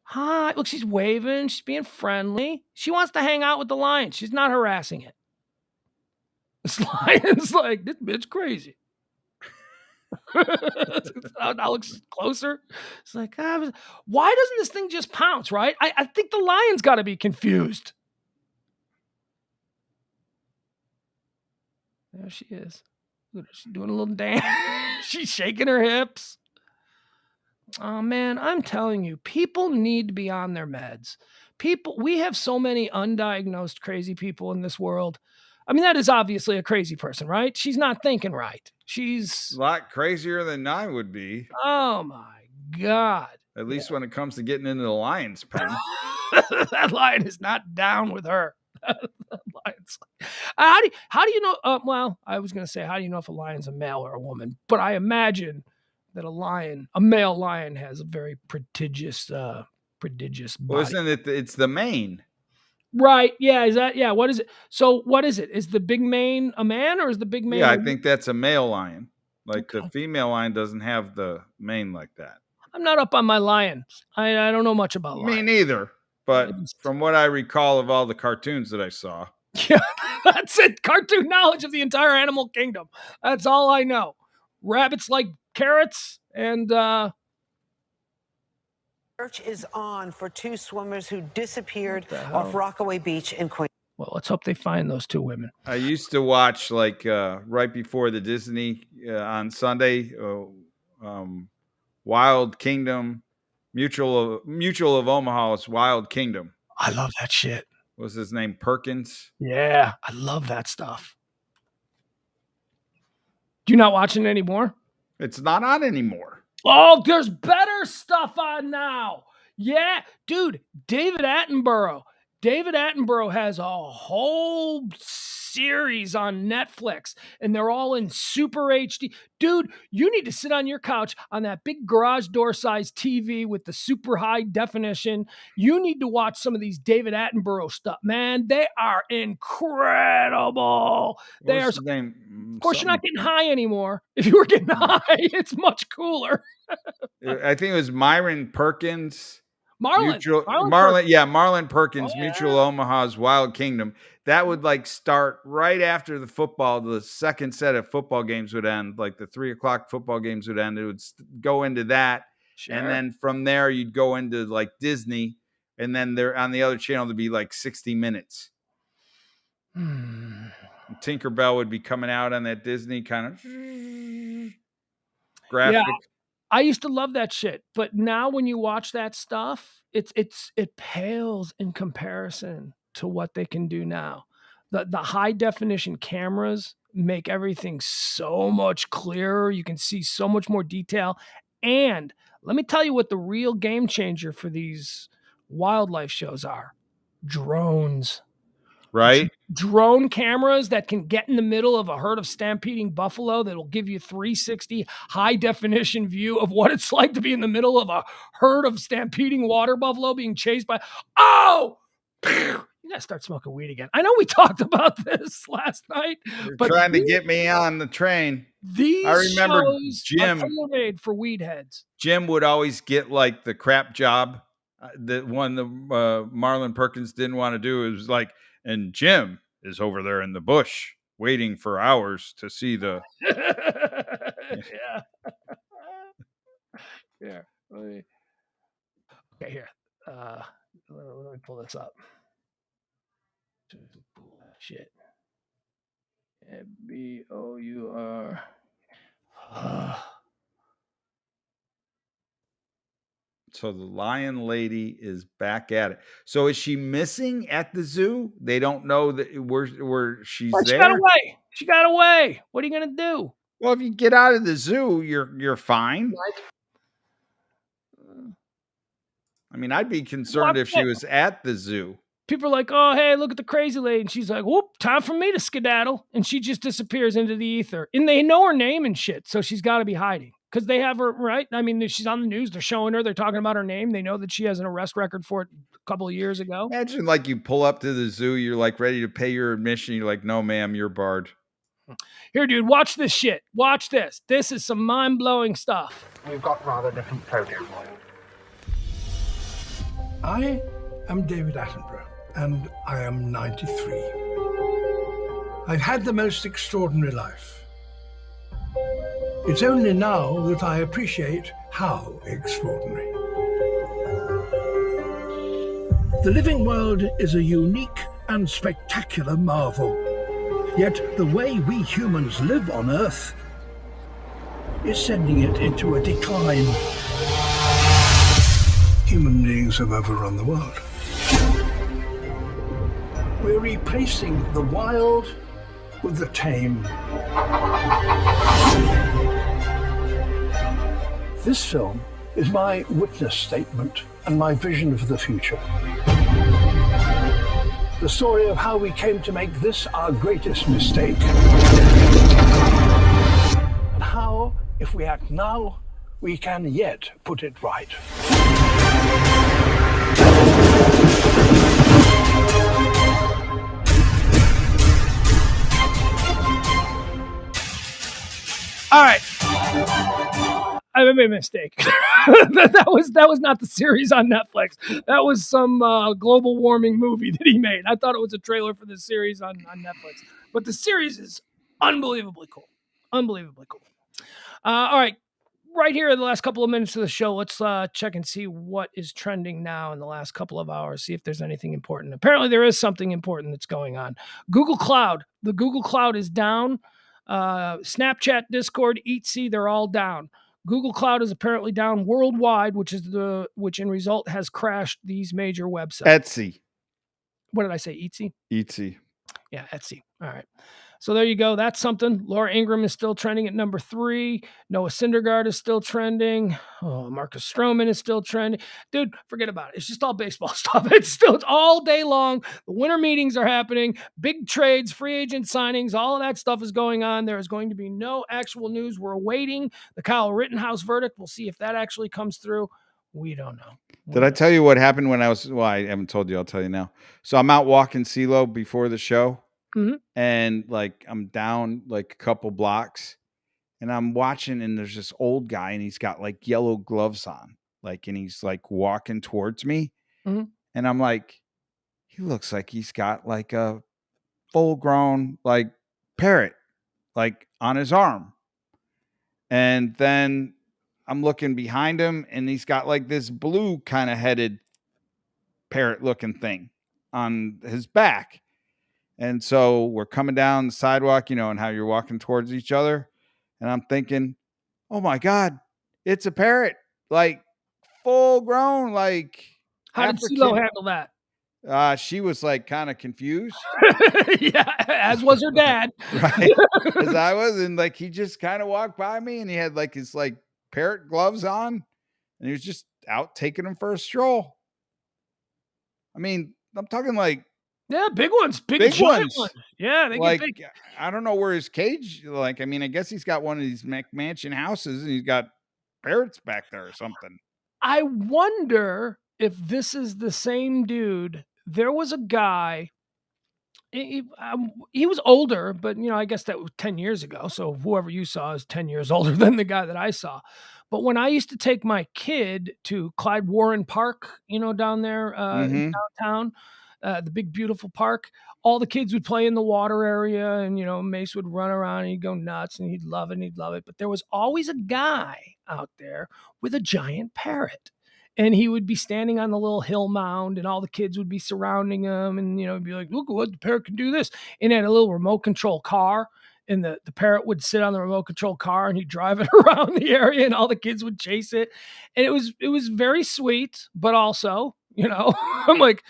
hi. Look, she's waving. She's being friendly. She wants to hang out with the lion. She's not harassing it. This lion's like, this bitch crazy. Now looks closer. It's like, why doesn't this thing just pounce, right? I think the lion's got to be confused. There she is. Look at her. She's doing a little dance. She's shaking her hips. Oh, man, I'm telling you, people need to be on their meds. We have so many undiagnosed crazy people in this world. I mean, that is obviously a crazy person, right? She's not thinking right. She's a lot crazier than I would be. Oh, my God. At least when it comes to getting into the lion's pen. That lion is not down with her. How do you know? Well, I was going to say, how do you know if a lion's a male or a woman? But I imagine that a male lion, has a very prodigious body. Well, isn't it? It's the mane. Right. Yeah. Is that? Yeah. What is it? So what is it? Is the big mane a man or is the big mane? Yeah, I think that's a male lion. Like the female lion doesn't have the mane like that. I'm not up on my lions. I don't know much about lions. Me neither. But from what I recall of all the cartoons that I saw. Yeah, that's it. Cartoon knowledge of the entire animal kingdom. That's all I know. Rabbits like carrots and Search is on for two swimmers who disappeared off Rockaway Beach in Queens. Well, let's hope they find those two women. I used to watch right before the Disney on Sunday, Wild Kingdom, Mutual of Omaha's Wild Kingdom. I love that shit. What was his name? Perkins? Yeah, I love that stuff. Do you not watching it anymore? It's not on anymore. Oh, there's better stuff on now. Yeah, dude, David Attenborough. David Attenborough has a whole series on Netflix, and they're all in super HD. Dude, you need to sit on your couch on that big garage door size TV with the super high definition. You need to watch some of these David Attenborough stuff, man. They are incredible. What's his name? Of course, you're not getting high anymore. If you were getting high, it's much cooler. I think it was Myron Perkins. Marlon Perkins, Mutual Omaha's Wild Kingdom. That would start right after the second set of football games would end, like the 3:00 football games would end. It would go into that. Sure. And then from there you'd go into Disney, and then there on the other channel to be 60 Minutes. Tinkerbell would be coming out on that Disney kind of graphic. Yeah. I used to love that shit, but now when you watch that stuff, it pales in comparison to what they can do now. The high definition cameras make everything so much clearer. You can see so much more detail. And let me tell you what the real game changer for these wildlife shows are: drones. Right? Drone cameras that can get in the middle of a herd of stampeding buffalo that'll give you 360 high definition view of what it's like to be in the middle of a herd of stampeding water buffalo being chased by, you gotta start smoking weed again. I know we talked about this last night. You're trying to get me on the train. I remember Jim made for weed heads. Jim would always get the crap job. The one the Marlon Perkins didn't want to do. It was and Jim is over there in the bush waiting for hours to see the. Yeah. Yeah. Okay, here. Let me pull this up. Shit. BOUR. So the lion lady is back at it. So is she missing at the zoo? They don't know that where she's there. She got away. What are you gonna do? Well, if you get out of the zoo, you're fine. I mean, I'd be concerned if she was at the zoo. People are like, oh, hey, look at the crazy lady. And she's like, whoop, time for me to skedaddle. And she just disappears into the ether. And they know her name and shit, so she's got to be hiding. Because they have her, right? I mean, she's on the news. They're showing her. They're talking about her name. They know that she has an arrest record for it a couple of years ago. Imagine you pull up to the zoo. You're ready to pay your admission. You're like, no, ma'am, you're barred. Here, dude, watch this shit. Watch this. This is some mind-blowing stuff. We've got rather different photos. I am David Attenborough, and I am 93. I've had the most extraordinary life. It's only now that I appreciate how extraordinary. The living world is a unique and spectacular marvel. Yet the way we humans live on Earth is sending it into a decline. Human beings have overrun the world. We're replacing the wild with the tame. This film is my witness statement and my vision of the future. The story of how we came to make this our greatest mistake. And how, if we act now, we can yet put it right. All right. I made a mistake. that was not the series on Netflix. That was some global warming movie that he made. I thought it was a trailer for the series on Netflix. But the series is unbelievably cool. Unbelievably cool. All right. Right here in the last couple of minutes of the show, let's check and see what is trending now in the last couple of hours, see if there's anything important. Apparently, there is something important that's going on. Google Cloud. The Google Cloud is down. Snapchat, Discord, Etsy, they're all down. Google Cloud is apparently down worldwide, which in result has crashed these major websites. Etsy. What did I say? Etsy? Etsy. Yeah, Etsy. All right. So there you go. That's something. Laura Ingram is still trending at number 3. Noah Syndergaard is still trending. Oh, Marcus Stroman is still trending. Dude, forget about it. It's just all baseball stuff. It's all day long. The winter meetings are happening. Big trades, free agent signings, all of that stuff is going on. There is going to be no actual news. We're awaiting the Kyle Rittenhouse verdict. We'll see if that actually comes through. We don't know. Did I tell you what happened when I was, well, I haven't told you. I'll tell you now. So I'm out walking CeeLo before the show. Mm-hmm. And like I'm down like a couple blocks and I'm watching and there's this old guy and he's got like yellow gloves on, like, and he's like walking towards me. Mm-hmm. And I'm like, he looks like he's got like a full grown like parrot like on his arm. And then I'm looking behind him and he's got like this blue kind of headed parrot looking thing on his back. And so we're coming down the sidewalk, and how you're walking towards each other. And I'm thinking, oh my God, it's a parrot, like full grown, like. How did CeeLo handle that? She was like kind of confused. Yeah, as was her dad. Right. As I was. And like, he just kind of walked by me and he had like his like parrot gloves on and he was just out taking them for a stroll. I mean, I'm talking like. Yeah, big ones, big ones. Yeah, they like, get big. I don't know where his cage. Like, I mean, I guess he's got one of these McMansion houses, and he's got parrots back there or something. I wonder if this is the same dude. There was a guy. He was older, but I guess that was 10 years ago. So whoever you saw is 10 years older than the guy that I saw. But when I used to take my kid to Clyde Warren Park, down there in downtown. The big, beautiful park, all the kids would play in the water area and, Mace would run around and he'd go nuts and he'd love it. But there was always a guy out there with a giant parrot and he would be standing on the little hill mound and all the kids would be surrounding him and, be like, look what the parrot can do this. And he had a little remote control car and the parrot would sit on the remote control car and he'd drive it around the area and all the kids would chase it. And it was very sweet, but also, I'm like,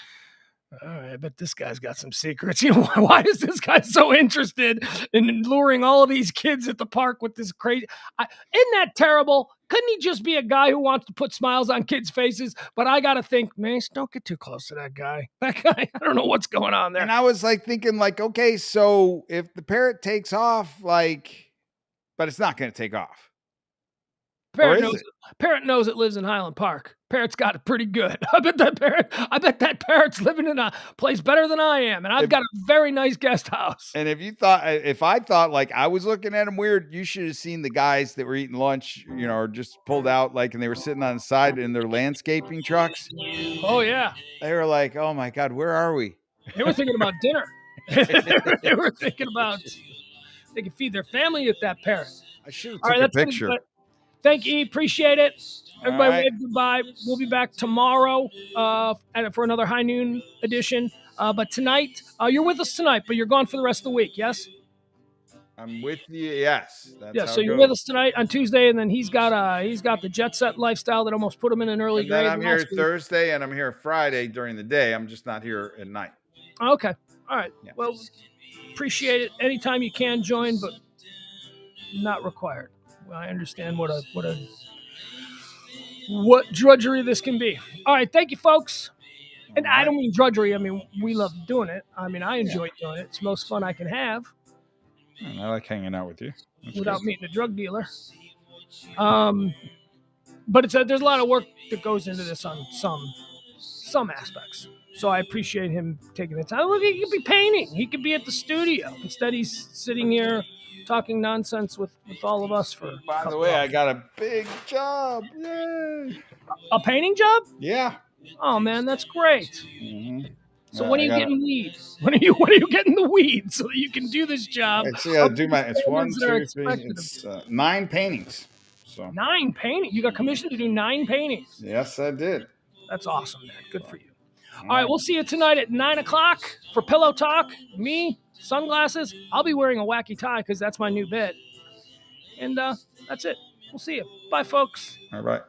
all right, I bet this guy's got some secrets. Why is this guy so interested in luring all of these kids at the park with this crazy? Isn't that terrible? Couldn't he just be a guy who wants to put smiles on kids' faces? But I got to think, Mace, don't get too close to that guy. That guy, I don't know what's going on there. And I was like thinking like, okay, so if the parrot takes off, like, but it's not going to take off. Parrot knows it lives in Highland Park. Parrot's got it pretty good. I bet that parrot's living in a place better than I am, and I've got a very nice guest house. And if I thought like I was looking at him weird, you should have seen the guys that were eating lunch, or just pulled out like, and they were sitting on the side in their landscaping trucks. Oh yeah, they were like, oh my God, where are we? They were thinking about dinner. They were thinking about they could feed their family with that parrot. I should have All took right, a picture. Thank you. Appreciate it. Everybody, right. wave goodbye. We'll be back tomorrow for another High Noon edition. But tonight, you're with us tonight, but you're gone for the rest of the week, yes? I'm with you. Yes. That's Yeah, how so it you're goes. with us tonight on Tuesday, and then he's got the jet set lifestyle that almost put him in an early And grade. then I'm here last week. Thursday, and I'm here Friday during the day. I'm just not here at night. Okay. All right. Yeah. Well, appreciate it. Anytime you can join, but not required. I understand what drudgery this can be. All right. Thank you, folks. And I don't mean drudgery. I mean, we love doing it. I mean, I enjoy doing it. It's the most fun I can have. And I like hanging out with you. That's without good. meeting a drug dealer. But there's a lot of work that goes into this on some aspects. So I appreciate him taking the time. Look, he could be painting. He could be at the studio. Instead, he's sitting here talking nonsense with all of us for. By the way, I got a big job. Yay! A painting job? Yeah. Oh man, that's great. Mm-hmm. So when are you getting weeds? When are you getting the weeds so that you can do this job? Actually, I do my. It's 1, 2, 3. It's 9 paintings. So 9 paintings. You got commissioned to do 9 paintings. Yes, I did. That's awesome, man. Good for you. All right, we'll see you tonight at 9:00 for Pillow Talk. Me, sunglasses. I'll be wearing a wacky tie because that's my new bit. And that's it. We'll see you. Bye, folks. All right.